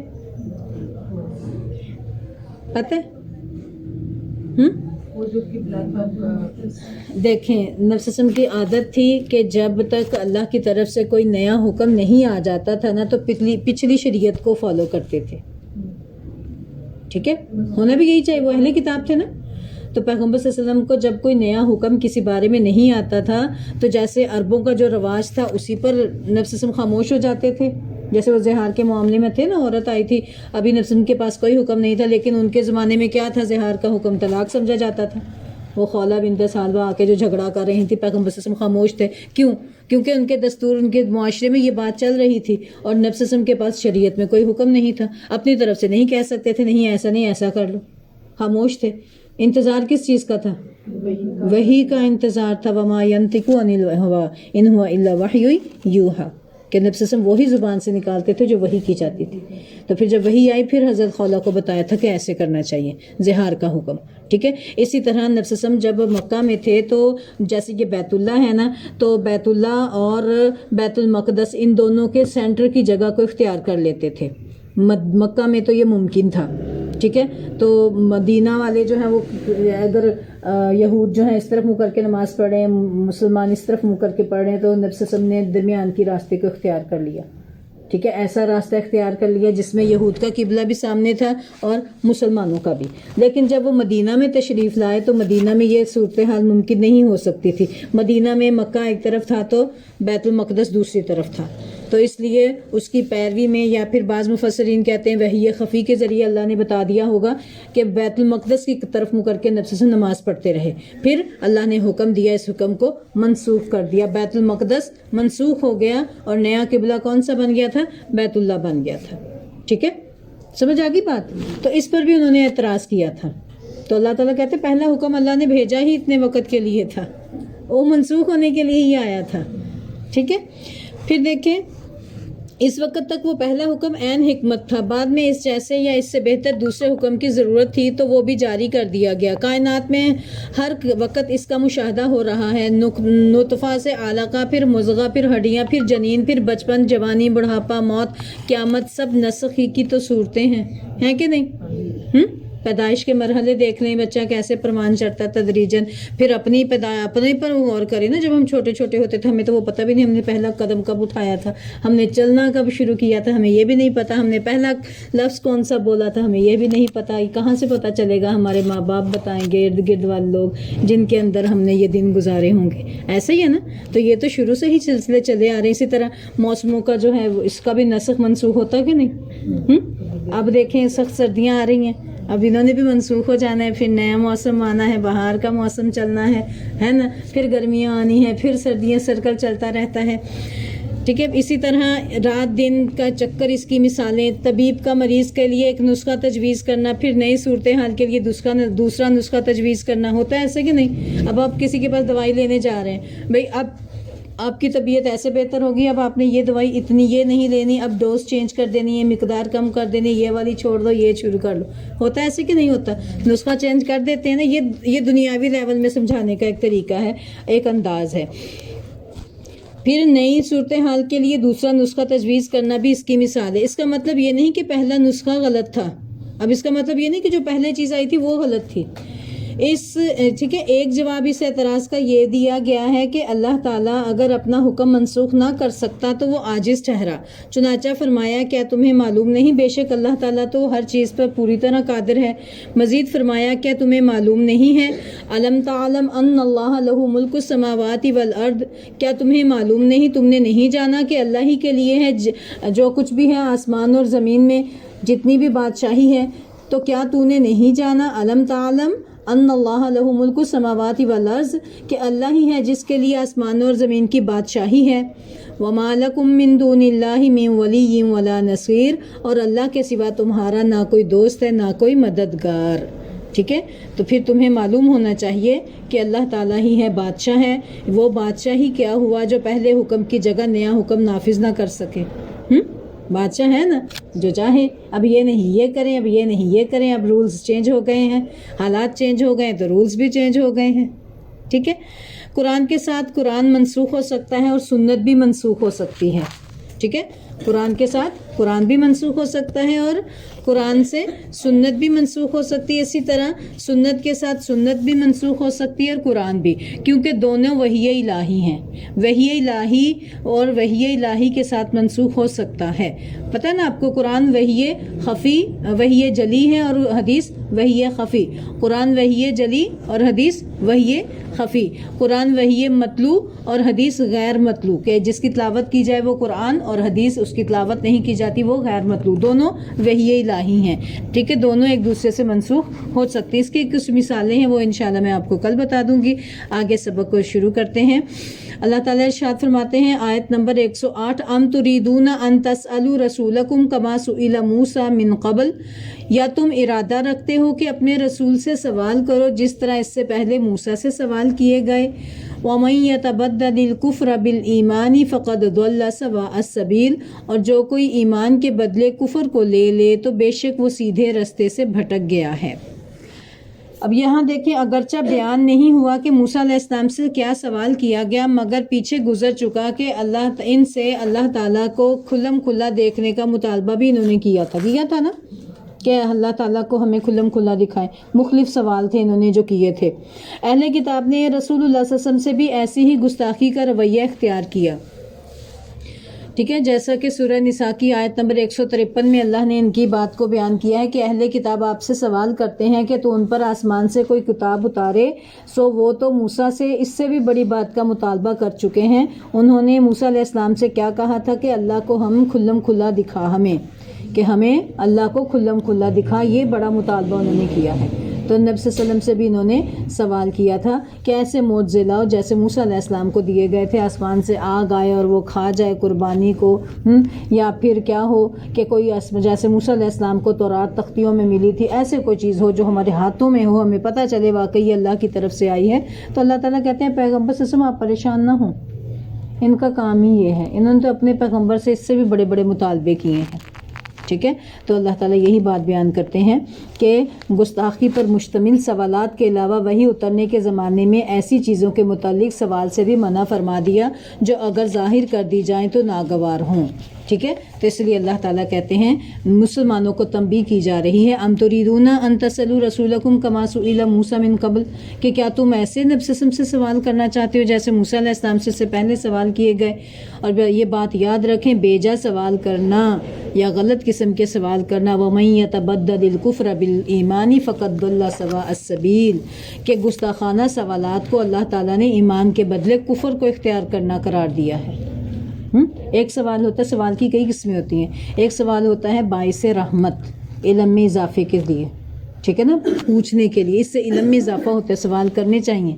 پتہ ہے؟ دیکھیں نبی صلی اللہ علیہ وسلم کی عادت تھی کہ جب تک اللہ کی طرف سے کوئی نیا حکم نہیں آ جاتا تھا نا, تو پچھلی شریعت کو فالو کرتے تھے. ٹھیک ہے, ہونا بھی یہی چاہیے, وہ اہل کتاب تھے نا. تو پیغمبر صلی اللہ علیہ وسلم کو جب کوئی نیا حکم کسی بارے میں نہیں آتا تھا, تو جیسے عربوں کا جو رواج تھا اسی پر نبی صلی اللہ علیہ وسلم خاموش ہو جاتے تھے. جیسے وہ زہار کے معاملے میں تھے نا, عورت آئی تھی, ابھی نبی صلی اللہ علیہ وسلم کے پاس کوئی حکم نہیں تھا, لیکن ان کے زمانے میں کیا تھا, زہار کا حکم طلاق سمجھا جاتا تھا. وہ خولہ بنت ثعلبہ آ کے جو جھگڑا کر رہی تھی, پیغمبر صلی اللہ علیہ وسلم خاموش تھے. کیوں؟ کیونکہ ان کے دستور, ان کے معاشرے میں یہ بات چل رہی تھی, اور نبی صلی اللہ علیہ وسلم کے پاس شریعت میں کوئی حکم نہیں تھا. اپنی طرف سے نہیں کہہ سکتے تھے, نہیں ایسا نہیں, ایسا کر لو, خاموش تھے. انتظار کس چیز کا تھا؟ وحی کا انتظار تھا. وما ينطق عن الهوى ان هو الا وحی یوحى, کہ نبی صلی اللہ علیہ وسلم وہی زبان سے نکالتے تھے جو وحی کی جاتی تھی. تو پھر جب وحی آئی, پھر حضرت خولہ کو بتایا تھا کہ ایسے کرنا چاہیے, زہار کا حکم. ٹھیک ہے, اسی طرح نبی صلی اللہ علیہ وسلم جب مکہ میں تھے تو جیسے یہ بیت اللہ ہے نا, تو بیت اللہ اور بیت المقدس ان دونوں کے سینٹر کی جگہ کو اختیار کر لیتے تھے. مکہ میں تو یہ ممکن تھا. ٹھیک ہے, تو مدینہ والے جو ہیں وہ اگر یہود جو ہیں اس طرف منہ کر کے نماز پڑھیں, مسلمان اس طرف منہ کر کے پڑھ رہے ہیں, تو نبی صلی اللہ علیہ وسلم نے درمیان کی راستے کو اختیار کر لیا. ٹھیک ہے, ایسا راستہ اختیار کر لیا جس میں یہود کا قبلہ بھی سامنے تھا اور مسلمانوں کا بھی. لیکن جب وہ مدینہ میں تشریف لائے تو مدینہ میں یہ صورتحال ممکن نہیں ہو سکتی تھی. مدینہ میں مکہ ایک طرف تھا تو بیت المقدس دوسری طرف تھا. تو اس لیے اس کی پیروی میں، یا پھر بعض مفسرین کہتے ہیں وحی خفی کے ذریعے اللہ نے بتا دیا ہوگا کہ بیت المقدس کی طرف منہ کر کے نبی صلی اللہ علیہ وسلم نماز پڑھتے رہے، پھر اللہ نے حکم دیا، اس حکم کو منسوخ کر دیا، بیت المقدس منسوخ ہو گیا اور نیا قبلہ کون سا بن گیا تھا؟ بیت اللہ بن گیا تھا. ٹھیک ہے، سمجھ آ گئی بات؟ تو اس پر بھی انہوں نے اعتراض کیا تھا. تو اللہ تعالیٰ کہتے ہیں پہلا حکم اللہ نے بھیجا ہی اتنے وقت کے لیے تھا، وہ منسوخ ہونے کے لیے ہی آیا تھا. ٹھیک ہے، پھر دیکھیں اس وقت تک وہ پہلا حکم عین حکمت تھا، بعد میں اس جیسے یا اس سے بہتر دوسرے حکم کی ضرورت تھی تو وہ بھی جاری کر دیا گیا. کائنات میں ہر وقت اس کا مشاہدہ ہو رہا ہے، نطفہ سے علقہ، پھر مضغہ، پھر ہڈیاں، پھر جنین، پھر بچپن، جوانی، بڑھاپا، موت، قیامت، سب نسخ ہی کی تو صورتیں ہیں کہ نہیں؟ پیدائش کے مرحلے دیکھ لیں، بچہ کیسے پروان چڑھتا ہے تدریجاً. پھر اپنے پر غور کریں نا، جب ہم چھوٹے چھوٹے ہوتے تھے ہمیں تو وہ پتہ بھی نہیں ہم نے پہلا قدم کب اٹھایا تھا، ہم نے چلنا کب شروع کیا تھا ہمیں یہ بھی نہیں پتہ، ہم نے پہلا لفظ کون سا بولا تھا ہمیں یہ بھی نہیں پتہ. کہاں سے پتہ چلے گا؟ ہمارے ماں باپ بتائیں گے، ارد گرد والے لوگ جن کے اندر ہم نے یہ دن گزارے ہوں گے. ایسا ہی ہے نا، تو یہ تو شروع سے ہی سلسلے چلے آ رہے ہیں. اسی طرح موسموں کا جو ہے اس کا بھی نسخ منسوخ ہوتا ہے کہ نہیں؟ اب دیکھیں سخت سردیاں آ رہی ہیں، اب انہوں نے بھی منسوخ ہو جانا ہے، پھر نیا موسم آنا ہے، بہار کا موسم چلنا ہے نا، پھر گرمیاں آنی ہے، پھر سردیاں، سرکل چلتا رہتا ہے. ٹھیک ہے، اسی طرح رات دن کا چکر، اس کی مثالیں، طبیب کا مریض کے لیے ایک نسخہ تجویز کرنا، پھر نئی صورتحال کے لیے دوسرا نسخہ تجویز کرنا، ہوتا ہے ایسے کہ نہیں؟ اب آپ کسی کے پاس دوائی لینے جا رہے ہیں، بھئی اب آپ کی طبیعت ایسے بہتر ہوگی، اب آپ نے یہ دوائی اتنی یہ نہیں لینی، اب ڈوز چینج کر دینی ہے، مقدار کم کر دینی، یہ والی چھوڑ دو، یہ شروع کر لو. ہوتا ہے ایسے کہ نہیں ہوتا؟ نسخہ چینج کر دیتے ہیں نا. یہ دنیاوی لیول میں سمجھانے کا ایک طریقہ ہے، ایک انداز ہے. پھر نئی صورتحال کے لیے دوسرا نسخہ تجویز کرنا بھی اس کی مثال ہے. اس کا مطلب یہ نہیں کہ پہلا نسخہ غلط تھا، اب اس کا مطلب یہ نہیں کہ جو پہلے چیز آئی تھی وہ غلط تھی. ٹھیک ہے، ایک جواب اس اعتراض کا یہ دیا گیا ہے کہ اللہ تعالیٰ اگر اپنا حکم منسوخ نہ کر سکتا تو وہ عاجز ٹھہرا. چنانچہ فرمایا کیا تمہیں معلوم نہیں بے شک اللہ تعالیٰ تو ہر چیز پر پوری طرح قادر ہے. مزید فرمایا کیا تمہیں معلوم نہیں ہے الم تعلم ان اللہ لہ ملک السماوات والارض، کیا تمہیں معلوم نہیں، تم نے نہیں جانا کہ اللہ ہی کے لیے ہے جو کچھ بھی ہے آسمان اور زمین میں، جتنی بھی بادشاہی ہے. تو کیا تو نے نہیں جانا الم تعلم ان اللہ لہ ملک السماوات والارض، کہ اللہ ہی ہے جس کے لیے آسمان اور زمین کی بادشاہی ہے. وما لکم من دون اللہ من ولی ولا نصیر، اور اللہ کے سوا تمہارا نہ کوئی دوست ہے نہ کوئی مددگار. ٹھیک ہے، تو پھر تمہیں معلوم ہونا چاہیے کہ اللہ تعالیٰ ہی ہے، بادشاہ ہے. وہ بادشاہ ہی کیا ہوا جو پہلے حکم کی جگہ نیا حکم نافذ نہ کر سکے؟ بادشاہ ہے نا جو چاہے اب یہ نہیں یہ کریں، اب یہ نہیں یہ کریں. اب رولز چینج ہو گئے ہیں، حالات چینج ہو گئے تو رولز بھی چینج ہو گئے ہیں. ٹھیک ہے، قرآن کے ساتھ قرآن منسوخ ہو سکتا ہے اور سنت بھی منسوخ ہو سکتی ہے. ٹھیک ہے، قرآن کے ساتھ قرآن بھی منسوخ ہو سکتا ہے اور قرآن سے سنت بھی منسوخ ہو سکتی ہے. اسی طرح سنت کے ساتھ سنت بھی منسوخ ہو سکتی ہے اور قرآن بھی، کیونکہ دونوں وحی الہی ہیں. وحی الہی اور وحی الہی کے ساتھ منسوخ ہو سکتا ہے. پتہ نا آپ کو، قرآن وحی خفی وحی جلی ہے اور حدیث وحی خفی. قرآن وحی جلی اور حدیث وحی خفی. قرآن وحی مطلوع اور حدیث غیر مطلوع، کہ جس کی تلاوت کی جائے وہ قرآن اور حدیث اس کی تلاوت نہیں کی جاتی وہ غیر مطلوع. دونوں وحی الہی ہیں. ٹھیک ہے، دونوں ایک دوسرے سے منسوخ ہو سکتی ہیں. اس کی کچھ مثالیں ہیں، وہ انشاءاللہ میں آپ کو کل بتا دوں گی. آگے سبق کو شروع کرتے ہیں. اللہ تعالیٰ ارشاد فرماتے ہیں آیت نمبر 108، ام تریدون ان تسألوا رسولکم کما سئل موسیٰ من قبل، یا تم ارادہ رکھتے ہو کہ اپنے رسول سے سوال کرو جس طرح اس سے پہلے موسیٰ سے سوال کیے گئے. وَمَن يَتَبَدَّلِ الْكُفْرَ بِالْإِيمَانِ فَقَدْ ضَلَّ سَوَاءَ السَّبِيلِ، اور جو کوئی ایمان کے بدلے کفر کو لے لے تو بے شک وہ سیدھے رستے سے بھٹک گیا ہے. اب یہاں دیکھیں، اگرچہ بیان نہیں ہوا کہ موسیٰ علیہ السلام سے کیا سوال کیا گیا، مگر پیچھے گزر چکا کہ ان سے اللہ تعالیٰ کو کھلم کھلا دیکھنے کا مطالبہ بھی انہوں نے کیا تھا نا، کہ اللہ تعالیٰ کو ہمیں کھلم کھلا دکھائیں. مختلف سوال تھے انہوں نے جو کیے تھے. اہل کتاب نے رسول اللہ صلی اللہ علیہ وسلم سے بھی ایسی ہی گستاخی کا رویہ اختیار کیا. ٹھیک ہے، جیسا کہ سورہ نساء کی آیت نمبر 153 میں اللہ نے ان کی بات کو بیان کیا ہے کہ اہل کتاب آپ سے سوال کرتے ہیں کہ تو ان پر آسمان سے کوئی کتاب اتارے، سو وہ تو موسیٰ سے اس سے بھی بڑی بات کا مطالبہ کر چکے ہیں۔ انہوں نے موسیٰ علیہ السلام سے کیا کہا تھا کہ اللہ کو ہم کھلم کھلا دکھا، کہ ہمیں اللہ کو کھلم کھلا دکھا، یہ بڑا مطالبہ انہوں نے کیا ہے۔ تو نبی صلی اللہ علیہ وسلم سے بھی انہوں نے سوال کیا تھا کہ ایسے معجزے لاؤ جیسے موسیٰ علیہ السلام کو دیے گئے تھے، آسمان سے آگ آئے اور وہ کھا جائے قربانی کو، یا پھر کیا ہو کہ کوئی جیسے موسیٰ علیہ السلام کو تورات تختیوں میں ملی تھی، ایسے کوئی چیز ہو جو ہمارے ہاتھوں میں ہو، ہمیں پتہ چلے واقعی یہ اللہ کی طرف سے آئی ہے۔ تو اللہ تعالیٰ کہتے ہیں پیغمبر صلی اللہ علیہ وسلم آپ پریشان نہ ہوں، ان کا کام ہی یہ ہے، انہوں نے تو اپنے پیغمبر سے اس سے بھی بڑے بڑے مطالبے کیے ہیں۔ ٹھیک ہے، تو اللہ تعالیٰ یہی بات بیان کرتے ہیں کہ گستاخی پر مشتمل سوالات کے علاوہ وحی اترنے کے زمانے میں ایسی چیزوں کے متعلق سوال سے بھی منع فرما دیا جو اگر ظاہر کر دی جائیں تو ناگوار ہوں۔ ٹھیک ہے، تو اس لیے اللہ تعالیٰ کہتے ہیں مسلمانوں کو تنبیہ کی جا رہی ہے، ام تریدون ان تسألوا رسولکم کما سئل موسیٰ من قبل، کہ کیا تم ایسے نبی صلی اللہ علیہ وسلم سے سوال کرنا چاہتے ہو جیسے موسیٰ علیہ السلام سے پہلے سوال کیے گئے۔ اور یہ بات یاد رکھیں، بیجا سوال کرنا یا غلط قسم کے سوال کرنا، وَمَن يَتَبَدَّلِ الْكُفْرَ بِالْإِيمَانِ فَقَدْ ضَلَّ سَوَاءَ السَّبِيلِ، کہ گستاخانہ سوالات کو اللہ تعالیٰ نے ایمان کے بدلے کفر کو اختیار کرنا قرار دیا ہے۔ ایک سوال ہوتا ہے، سوال کی کئی قسمیں ہوتی ہیں، ایک سوال ہوتا ہے باعث رحمت، علم میں اضافے کے لیے، ٹھیک ہے نا، پوچھنے کے لیے، اس سے علم میں اضافہ ہوتا ہے، سوال کرنے چاہیے،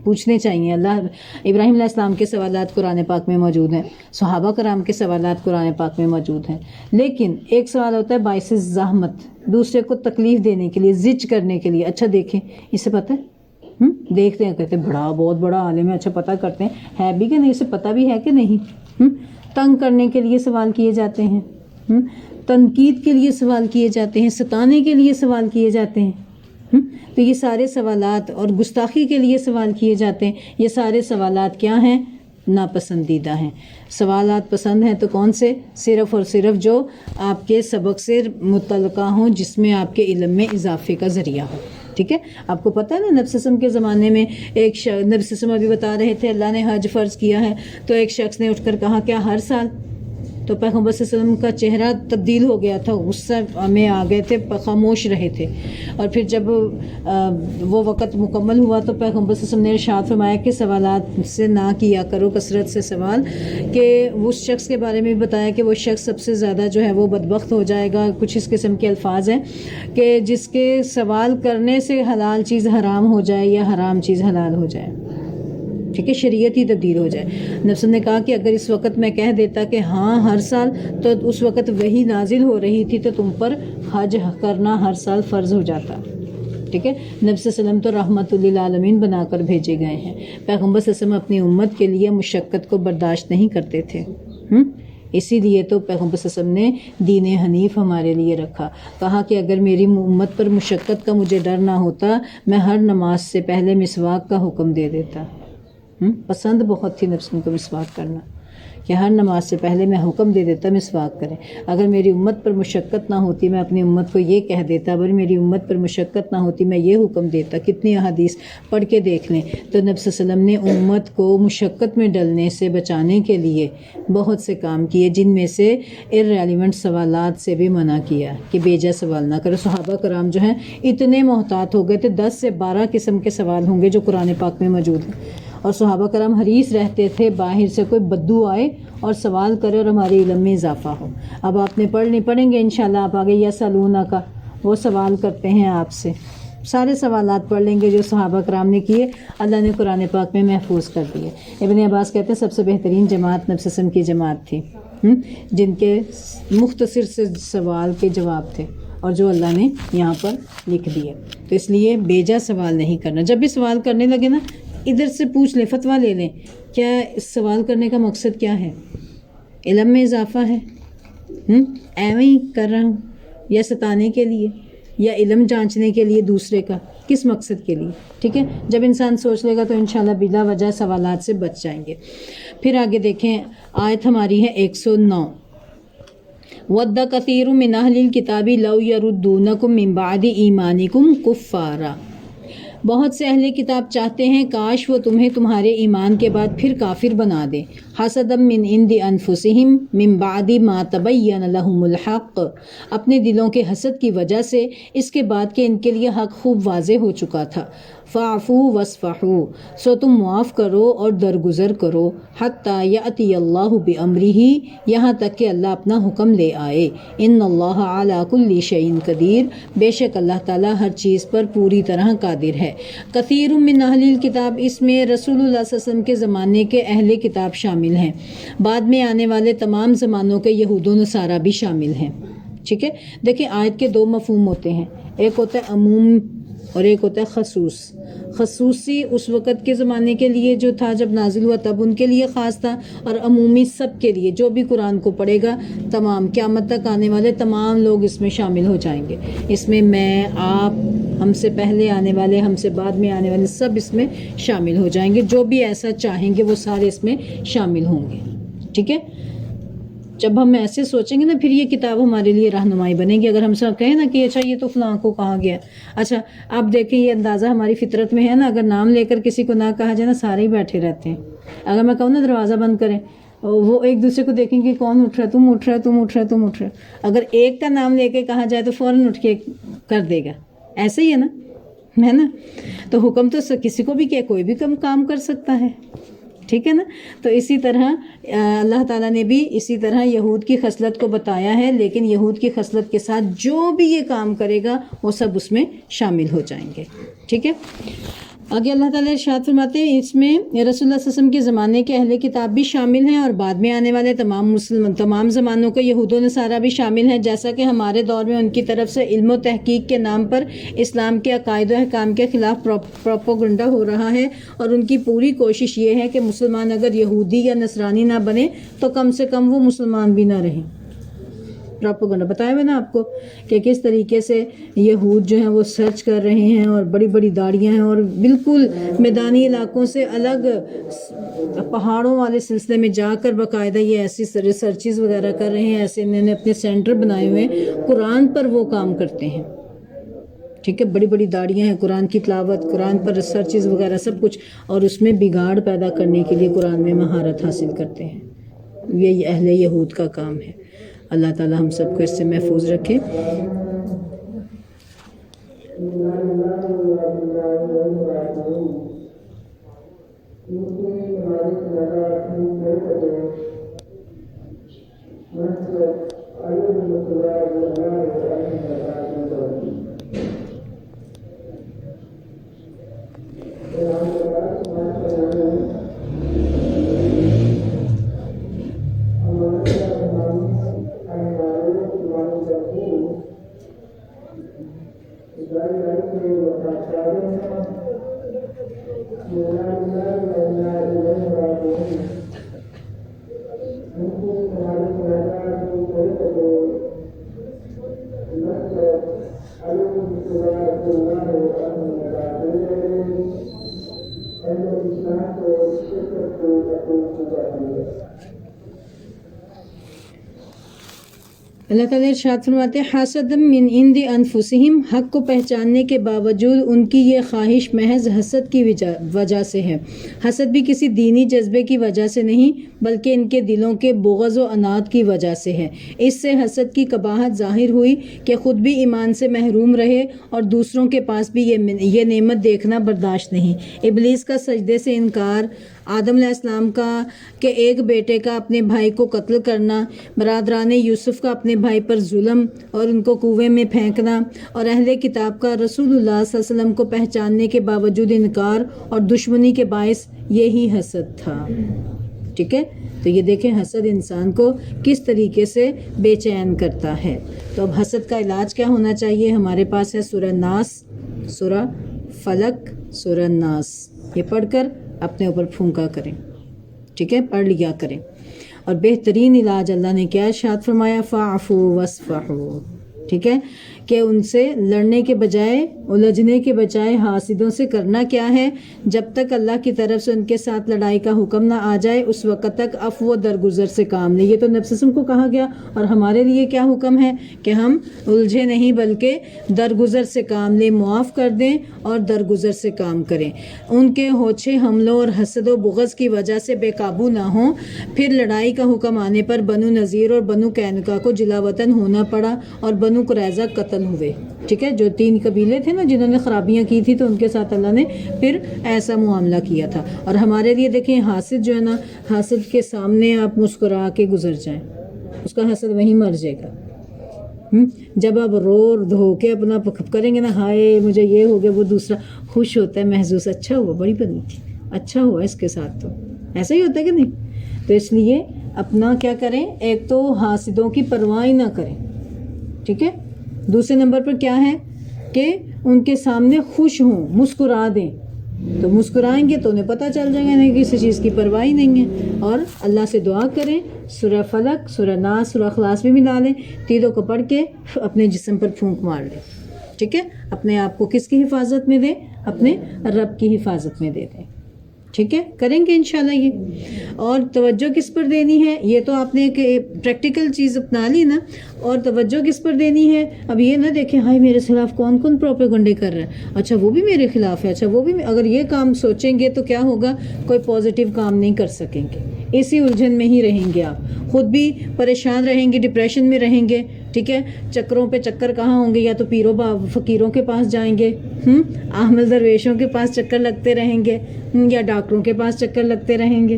پوچھنے چاہیے۔ اللہ ابراہیم علیہ السلام کے سوالات قرآن پاک میں موجود ہیں، صحابہ کرام کے سوالات قرآن پاک میں موجود ہیں، لیکن ایک سوال ہوتا ہے باعث زحمت، دوسرے کو تکلیف دینے کے لیے، زج کرنے کے لیے۔ اچھا دیکھیں، اسے پتہ ہے، دیکھتے ہیں، کہتے ہیں بڑا بہت بڑا عالم ہے، اچھا پتہ کرتے ہیں ہے بھی کہ نہیں، اسے پتہ بھی ہے کہ نہیں۔ تنگ کرنے کے لیے سوال کیے جاتے ہیں، تنقید کے لیے سوال کیے جاتے ہیں، ستانے کے لیے سوال کیے جاتے ہیں۔ تو یہ سارے سوالات، اور گستاخی کے لیے سوال کیے جاتے ہیں، یہ سارے سوالات کیا ہیں؟ ناپسندیدہ ہیں۔ سوالات پسند ہیں تو کون سے؟ صرف اور صرف جو آپ کے سبق سے متعلقہ ہوں، جس میں آپ کے علم میں اضافے کا ذریعہ ہو۔ ٹھیک ہے، آپ کو پتہ ہے نا، نبی صلی اللہ علیہ وسلم کے زمانے میں ایک نبی صلی اللہ علیہ وسلم ابھی بتا رہے تھے اللہ نے حج فرض کیا ہے، تو ایک شخص نے اٹھ کر کہا کیا ہر سال؟ تو پیغمبر صلی اللہ علیہ وسلم کا چہرہ تبدیل ہو گیا تھا، غصہ میں آ گئے تھے، خاموش رہے تھے۔ اور پھر جب وہ وقت مکمل ہوا تو پیغمبر صلی اللہ علیہ وسلم نے ارشاد فرمایا کہ سوالات سے نہ کیا کرو، کثرت سے سوال، کہ اس شخص کے بارے میں بتایا کہ وہ شخص سب سے زیادہ جو ہے وہ بدبخت ہو جائے گا، کچھ اس قسم کے الفاظ ہیں کہ جس کے سوال کرنے سے حلال چیز حرام ہو جائے یا حرام چیز حلال ہو جائے، ٹھیک ہے، شریعت ہی تبدیل ہو جائے۔ نبی نے کہا کہ اگر اس وقت میں کہہ دیتا کہ ہاں ہر سال، تو اس وقت وہی نازل ہو رہی تھی تو تم پر حج کرنا ہر سال فرض ہو جاتا۔ ٹھیک ہے، نبی صلی اللہ علیہ وسلم تو رحمت للعالمین بنا کر بھیجے گئے ہیں۔ پیغمبر صلی اللہ علیہ وسلم اپنی امت کے لیے مشقت کو برداشت نہیں کرتے تھے، اسی لیے تو پیغمبر صلی اللہ علیہ وسلم نے دین حنیف ہمارے لیے رکھا۔ کہا کہ اگر میری امت پر مشقت کا مجھے ڈر نہ ہوتا، میں ہر نماز سے پہلے مسواک کا حکم دے دیتا۔ پسند بہت تھی نبی کو مسواک کرنا، کہ ہر نماز سے پہلے میں حکم دے دیتا مسواک کریں۔ اگر میری امت پر مشقت نہ ہوتی، میں اپنی امت کو یہ کہہ دیتا، اگر میری امت پر مشقت نہ ہوتی میں یہ حکم دیتا۔ کتنی احادیث پڑھ کے دیکھ لیں، تو نبی صلی اللہ علیہ وسلم نے امت کو مشقت میں ڈلنے سے بچانے کے لیے بہت سے کام کیے، جن میں سے ارریلیونٹ سوالات سے بھی منع کیا کہ بیجا سوال نہ کرو۔ صحابہ کرام جو ہیں اتنے محتاط ہو گئے تھے، 10 سے 12 قسم کے سوال ہوں گے جو قرآن پاک میں موجود ہیں، اور صحابہ کرام حریص رہتے تھے باہر سے کوئی بدو آئے اور سوال کرے اور ہمارے علم میں اضافہ ہو۔ اب آپ نے پڑھیں گے انشاءاللہ، آپ آگے یسألونک کا وہ سوال کرتے ہیں آپ سے، سارے سوالات پڑھ لیں گے جو صحابہ کرام نے کیے، اللہ نے قرآن پاک میں محفوظ کر دیے۔ ابن عباس کہتے ہیں سب سے بہترین جماعت نبی صلی اللہ علیہ وسلم کی جماعت تھی، جن کے مختصر سے سوال کے جواب تھے، اور جو اللہ نے یہاں پر لکھ دیے۔ تو اس لیے بیجا سوال نہیں کرنا، جب بھی سوال کرنے لگے نا ادھر سے پوچھ لیں، فتویٰ لے لیں، کیا اس سوال کرنے کا مقصد کیا ہے؟ علم میں اضافہ ہے، ایویں ہی کر رہا ہوں، یا ستانے کے لیے، یا علم جانچنے کے لیے دوسرے کا، کس مقصد کے لیے؟ ٹھیک ہے، جب انسان سوچ لے گا تو انشاءاللہ بلا وجہ سوالات سے بچ جائیں گے۔ پھر آگے دیکھیں، آیت ہماری ہے 109، وَدَّ كَثِيرٌ مِّنْ أَهْلِ الْكِتَابِ لَوْ يَرُدُّونَكُم مِّن بَعْدِ إِيمَانِكُمْ كُفَّارًا بہت سے اہل کتاب چاہتے ہیں کاش وہ تمہیں تمہارے ایمان کے بعد پھر کافر بنا دے. حسدا من عند انفسہم من بعد ما تبین لہم الحق، اپنے دلوں کے حسد کی وجہ سے اس کے بعد کہ ان کے لیے حق خوب واضح ہو چکا تھا. فاعفوا واصفحوا، سو تم معاف کرو اور درگزر کرو. حتی یأتی اللہ بامرہ، یہاں تک کہ اللہ اپنا حکم لے آئے. ان اللہ علی کل شیء قدیر، بے شک اللہ تعالیٰ ہر چیز پر پوری طرح قادر ہے. کثیر من اہل الکتاب، اس میں رسول اللہ صلی اللہ علیہ وسلم کے زمانے کے اہل کتاب شامل ہیں، بعد میں آنے والے تمام زمانوں کے یہود و نصارہ بھی شامل ہیں. ٹھیک ہے، دیکھیں آیت کے دو مفہوم ہوتے ہیں، ایک ہوتا ہے عموم اور ایک ہوتا ہے خصوص. خصوصی اس وقت کے زمانے کے لیے جو تھا جب نازل ہوا تب ان کے لیے خاص تھا، اور عمومی سب کے لیے جو بھی قرآن کو پڑھے گا، تمام قیامت تک آنے والے تمام لوگ اس میں شامل ہو جائیں گے. اس میں میں، آپ، ہم سے پہلے آنے والے، ہم سے بعد میں آنے والے سب اس میں شامل ہو جائیں گے. جو بھی ایسا چاہیں گے وہ سارے اس میں شامل ہوں گے. ٹھیک ہے، جب ہم ایسے سوچیں گے نا پھر یہ کتاب ہمارے لیے رہنمائی بنے گی. اگر ہم سب کہیں نا کہ اچھا یہ تو فلاں کو کہا گیا، اچھا آپ دیکھیں یہ اندازہ ہماری فطرت میں ہے نا، اگر نام لے کر کسی کو نہ کہا جائے نا سارے ہی بیٹھے رہتے ہیں. اگر میں کہوں نا دروازہ بند کریں، وہ ایک دوسرے کو دیکھیں کہ کون اٹھ رہا ہے، تم اٹھ رہا ہے، تم اٹھ رہا ہے، تم اٹھ رہا ہے. اگر ایک کا نام لے کے کہا جائے تو فوراً اٹھ کے کر دے گا. ایسے ہی ہے نا. تو حکم تو کسی کو بھی کیا، کوئی بھی کام کر سکتا ہے. ٹھیک ہے نا. تو اسی طرح اللہ تعالیٰ نے بھی اسی طرح یہود کی خصلت کو بتایا ہے، لیکن یہود کی خصلت کے ساتھ جو بھی یہ کام کرے گا وہ سب اس میں شامل ہو جائیں گے. ٹھیک ہے، آگے اللہ تعالیٰ ارشاد فرماتے ہیں اس میں رسول اللہ صلی اللہ علیہ وسلم کے زمانے کے اہل کتاب بھی شامل ہیں، اور بعد میں آنے والے تمام زمانوں کے یہود و نصارہ بھی شامل ہیں. جیسا کہ ہمارے دور میں ان کی طرف سے علم و تحقیق کے نام پر اسلام کے عقائد و احکام کے خلاف پروپیگنڈا ہو رہا ہے، اور ان کی پوری کوشش یہ ہے کہ مسلمان اگر یہودی یا نصرانی نہ بنے تو کم سے کم وہ مسلمان بھی نہ رہیں. پروپیگنڈا بتایا ہوئے نا آپ کو کہ کس طریقے سے یہود جو ہیں وہ سرچ کر رہے ہیں، اور بڑی بڑی داڑیاں ہیں، اور بالکل میدانی علاقوں سے الگ پہاڑوں والے سلسلے میں جا کر باقاعدہ یہ ایسی ریسرچز وغیرہ کر رہے ہیں. ایسے انہوں نے اپنے سینٹر بنائے ہوئے ہیں، قرآن پر وہ کام کرتے ہیں. ٹھیک ہے، بڑی بڑی داڑیاں ہیں، قرآن کی تلاوت، قرآن پر ریسرچز وغیرہ سب کچھ، اور اس میں بگاڑ پیدا کرنے کے لیے قرآن میں مہارت حاصل کرتے ہیں. یہ اہل یہود کا کام ہے. اللہ تعالی ہم سب کو اس سے محفوظ رکھے. اللہ تعالیٰ ارشاد فرماتے ہیں حسدا من عند انفسہم، حق کو پہچاننے کے باوجود ان کی یہ خواہش محض حسد کی وجہ سے ہے. حسد بھی کسی دینی جذبے کی وجہ سے نہیں بلکہ ان کے دلوں کے بغض و عناد کی وجہ سے ہے. اس سے حسد کی قباحت ظاہر ہوئی کہ خود بھی ایمان سے محروم رہے اور دوسروں کے پاس بھی یہ نعمت دیکھنا برداشت نہیں. ابلیس کا سجدے سے انکار، آدم علیہ السلام کا کہ ایک بیٹے کا اپنے بھائی کو قتل کرنا، برادران یوسف کا اپنے بھائی پر ظلم اور ان کو کنویں میں پھینکنا، اور اہل کتاب کا رسول اللہ صلی اللہ علیہ وسلم کو پہچاننے کے باوجود انکار اور دشمنی کے باعث یہی حسد تھا. ٹھیک ہے، تو یہ دیکھیں حسد انسان کو کس طریقے سے بے چین کرتا ہے. تو اب حسد کا علاج کیا ہونا چاہیے؟ ہمارے پاس ہے سورہ ناس، سورہ فلق، سورہ ناس. یہ پڑھ کر اپنے اوپر پھونکا کریں. ٹھیک ہے، پڑھ لیا کریں. اور بہترین علاج اللہ نے کیا ارشاد فرمایا؟ فاعفوا واصفحوا. ٹھیک ہے، کہ ان سے لڑنے کے بجائے، الجھنے کے بجائے حاسدوں سے کرنا کیا ہے، جب تک اللہ کی طرف سے ان کے ساتھ لڑائی کا حکم نہ آ جائے اس وقت تک عفو و درگزر سے کام لیں۔ یہ تو نبی صلی اللہ علیہ وسلم کو کہا گیا، اور ہمارے لیے کیا حکم ہے کہ ہم الجھے نہیں بلکہ درگزر سے کام لیں، معاف کر دیں اور درگزر سے کام کریں۔ ان کے ہوچے حملوں اور حسد و بغض کی وجہ سے بے قابو نہ ہوں۔ پھر لڑائی کا حکم آنے پر بنو نذیر اور بنو قینقاع کو جلا وطن ہونا پڑا اور بنو قریظہ قتل ہوئے، ٹھیک ہے، جو 3 قبیلے تھے نا جنہوں نے خرابیاں کی تھی، تو ان کے ساتھ اللہ نے پھر ایسا معاملہ کیا تھا۔ اور ہمارے لیے دیکھیں حاسد جو ہے نا، حاسد کے سامنے آپ مسکرا کے گزر جائیں، اس کا حسد وہیں مر جائے گا۔ جب آپ رو دھو کے اپنا کریں گے نا، ہائے مجھے یہ ہو گیا، وہ دوسرا خوش ہوتا ہے، محسوس اچھا ہوا، بڑی بنی تھی، اچھا ہوا اس کے ساتھ، تو ایسا ہی ہوتا ہے کہ نہیں؟ تو اس لیے اپنا کیا کریں، ایک تو حاسدوں کی پرواہ نہ کریں، ٹھیک ہے، دوسرے نمبر پر کیا ہے کہ ان کے سامنے خوش ہوں، مسکرا دیں، تو مسکرائیں گے تو انہیں پتہ چل جائے گا نہیں کسی چیز کی پرواہ نہیں ہے۔ اور اللہ سے دعا کریں، سورہ فلق، سورہ ناس، سورہ اخلاص بھی ملا لیں، تینوں کو پڑھ کے اپنے جسم پر پھونک مار لیں، ٹھیک ہے، اپنے آپ کو کس کی حفاظت میں دیں؟ اپنے رب کی حفاظت میں دے دیں، ٹھیک ہے، کریں گے انشاءاللہ یہ۔ اور توجہ کس پر دینی ہے؟ یہ تو آپ نے ایک پریکٹیکل چیز اپنا لی نا، اور توجہ کس پر دینی ہے؟ اب یہ نہ دیکھیں ہائی میرے خلاف کون کون پروپیگنڈے کر رہا ہے، اچھا وہ بھی میرے خلاف ہے، اچھا وہ بھی، اگر یہ کام سوچیں گے تو کیا ہوگا؟ کوئی پازیٹیو کام نہیں کر سکیں گے، اسی الجھن میں ہی رہیں گے، آپ خود بھی پریشان رہیں گے، ڈپریشن میں رہیں گے، ٹھیک ہے، چکروں پہ چکر کہاں ہوں گے، یا تو پیروں فقیروں کے پاس جائیں گے، احمد درویشوں کے پاس چکر لگتے رہیں گے، یا ڈاکٹروں کے پاس چکر لگتے رہیں گے،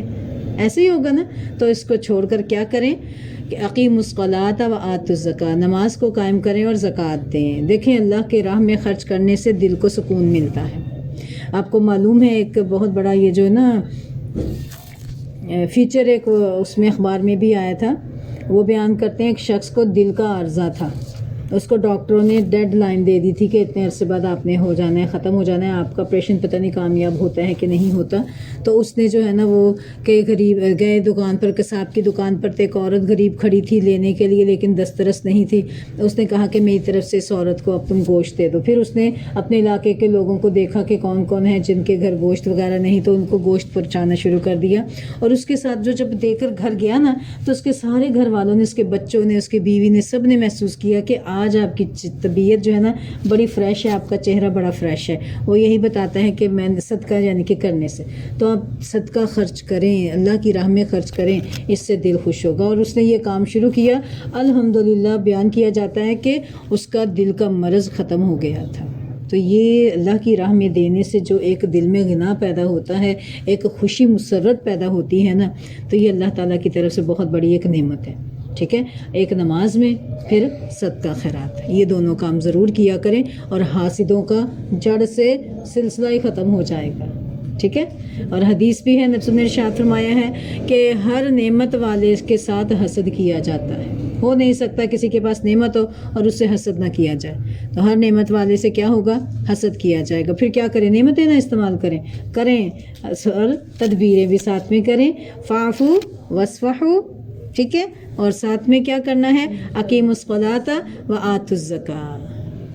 ایسے ہی ہوگا نا۔ تو اس کو چھوڑ کر کیا کریں کہ اقیموا الصلاۃ وآتوا الزکاۃ، نماز کو قائم کریں اور زکوٰۃ دیں۔ دیکھیں اللہ کے راہ میں خرچ کرنے سے دل کو سکون ملتا ہے۔ آپ کو معلوم ہے ایک بہت بڑا یہ جو ہے نا فیچر، ایک اس میں اخبار میں بھی آیا تھا، وہ بیان کرتے ہیں ایک شخص کو دل کا عارضہ تھا، اس کو ڈاکٹروں نے ڈیڈ لائن دے دی تھی کہ اتنے عرصے بعد آپ نے ہو جانا ہے، ختم ہو جانا ہے، آپ کا آپریشن پتہ نہیں کامیاب ہوتا ہے کہ نہیں ہوتا۔ تو اس نے جو ہے نا وہ کہ غریب گئے دکان پر، قصاب کی دکان پر، ایک عورت غریب کھڑی تھی لینے کے لیے لیکن دسترس نہیں تھی، اس نے کہا کہ میری طرف سے اس عورت کو اب تم گوشت دے دو۔ پھر اس نے اپنے علاقے کے لوگوں کو دیکھا کہ کون کون ہیں جن کے گھر گوشت وغیرہ نہیں، تو ان کو گوشت پہنچانا شروع کر دیا، اور اس کے ساتھ جو جب دے کر گھر گیا نا تو اس کے سارے گھر والوں نے، اس کے بچوں نے، اس کی بیوی نے، سب نے محسوس کیا کہ آج آپ کی طبیعت جو ہے نا بڑی فریش ہے، آپ کا چہرہ بڑا فریش ہے۔ وہ یہی بتاتا ہے کہ میں صدقہ یعنی کہ کرنے سے، تو آپ صدقہ خرچ کریں، اللہ کی راہ میں خرچ کریں، اس سے دل خوش ہوگا۔ اور اس نے یہ کام شروع کیا، الحمدللہ بیان کیا جاتا ہے کہ اس کا دل کا مرض ختم ہو گیا تھا۔ تو یہ اللہ کی راہ میں دینے سے جو ایک دل میں غنا پیدا ہوتا ہے، ایک خوشی مسرت پیدا ہوتی ہے نا، تو یہ اللہ تعالیٰ کی طرف سے بہت بڑی ایک نعمت ہے، ٹھیک ہے۔ ایک نماز میں، پھر صدقہ خیرات، یہ دونوں کام ضرور کیا کریں، اور حاسدوں کا جڑ سے سلسلہ ہی ختم ہو جائے گا، ٹھیک ہے۔ اور حدیث بھی ہے، نبی نے ارشاد فرمایا ہے کہ ہر نعمت والے کے ساتھ حسد کیا جاتا ہے، ہو نہیں سکتا کسی کے پاس نعمت ہو اور اس سے حسد نہ کیا جائے، تو ہر نعمت والے سے کیا ہوگا؟ حسد کیا جائے گا۔ پھر کیا کریں؟ نعمتیں نہ استعمال کریں اور تدبیریں بھی ساتھ میں کریں، فاعفو واصفحوا، ٹھیک ہے، اور ساتھ میں کیا کرنا ہے؟ اقیموا الصلاۃ وآتوا الزکاۃ،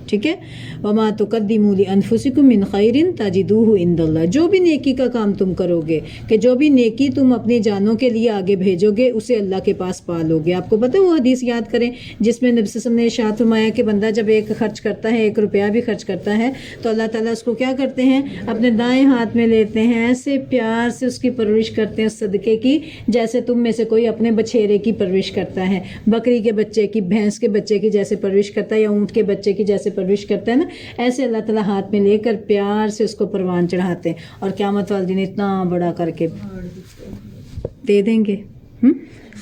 ٹھیک ہے۔ وما تقدموا لانفسکم من خیر تجدوہ عند اللہ، جو بھی نیکی کا کام تم کرو گے، کہ جو بھی نیکی تم اپنی جانوں کے لیے آگے بھیجو گے، اسے اللہ کے پاس پالو گے۔ آپ کو پتہ ہے وہ حدیث یاد کریں جس میں نبی صلی اللہ علیہ وسلم نے ارشاد فرمایا کہ بندہ جب ایک خرچ کرتا ہے، 1 روپیہ بھی خرچ کرتا ہے، تو اللہ تعالیٰ اس کو کیا کرتے ہیں؟ اپنے دائیں ہاتھ میں لیتے ہیں، ایسے پیار سے اس کی پرورش کرتے ہیں صدقے کی، جیسے تم میں سے کوئی اپنے بچھیرے کی پرورش کرتا ہے، بکری کے بچے کی، بھینس کے بچے کی جیسے پرورش کرتا ہے، یا اونٹ کے بچے کی جیسے پرورش کرتا ہے نا، ایسے اللہ تعالیٰ ہاتھ میں لے کر پیار سے اس کو پروان چڑھاتے ہیں، اور قیامت والے دن اتنا بڑا کر کے دے دیں گے۔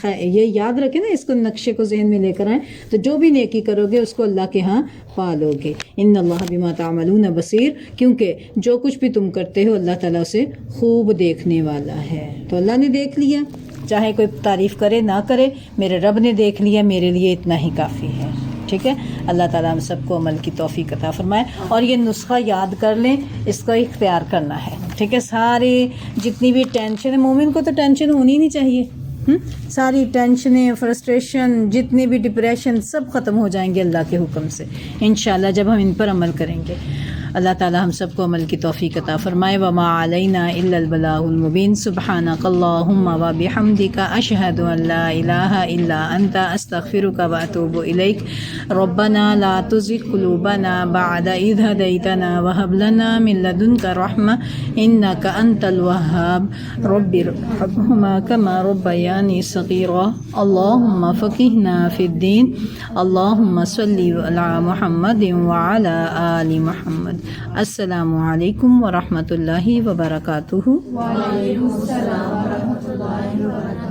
یہ یاد رکھیں نا، اس کو نقشے کو ذہن میں لے کر آئیں، تو جو بھی نیکی کرو گے اس کو اللہ کے ہاں پالو گے۔ ان اللہ بما تعملون بصیر، کیونکہ جو کچھ بھی تم کرتے ہو اللہ تعالیٰ اسے خوب دیکھنے والا ہے۔ تو اللہ نے دیکھ لیا، چاہے کوئی تعریف کرے نہ کرے، میرے رب نے دیکھ لیا، میرے لیے اتنا ہی کافی ہے، ٹھیک ہے۔ اللہ تعالیٰ ہم سب کو عمل کی توفیق عطا فرمائے، اور یہ نسخہ یاد کر لیں، اس کو اختیار کرنا ہے، ٹھیک ہے۔ سارے جتنی بھی ٹینشن ہے، مومن کو تو ٹینشن ہونی نہیں چاہیے، ساری ٹینشنیں، فرسٹریشن، جتنی بھی ڈپریشن سب ختم ہو جائیں گے اللہ کے حکم سے انشاءاللہ جب ہم ان پر عمل کریں گے۔ اللہ تعالی ہم سب کو عمل کی توفیق عطا فرمائے۔ وما علینا الا البلاغ المبین۔ سبحانک اللہم و بحمدک، اشہد ان لا الہ الا انت، استغفرک و اتوب الیک۔ ربنا لا تزغ قلوبنا بعد اذ ہدیتنا وہب لنا من لدنک رحمہ انک انت الوہاب۔ رب ارحمہما کما ربیانی صغیرا۔ اللہم فقہنا فی الدین۔ اللہم صلی علی محمد وعلی آل محمد۔ السلام علیکم ورحمۃ اللہ وبرکاتہ۔ وعلیکم السلام ورحمۃ اللہ وبرکاتہ۔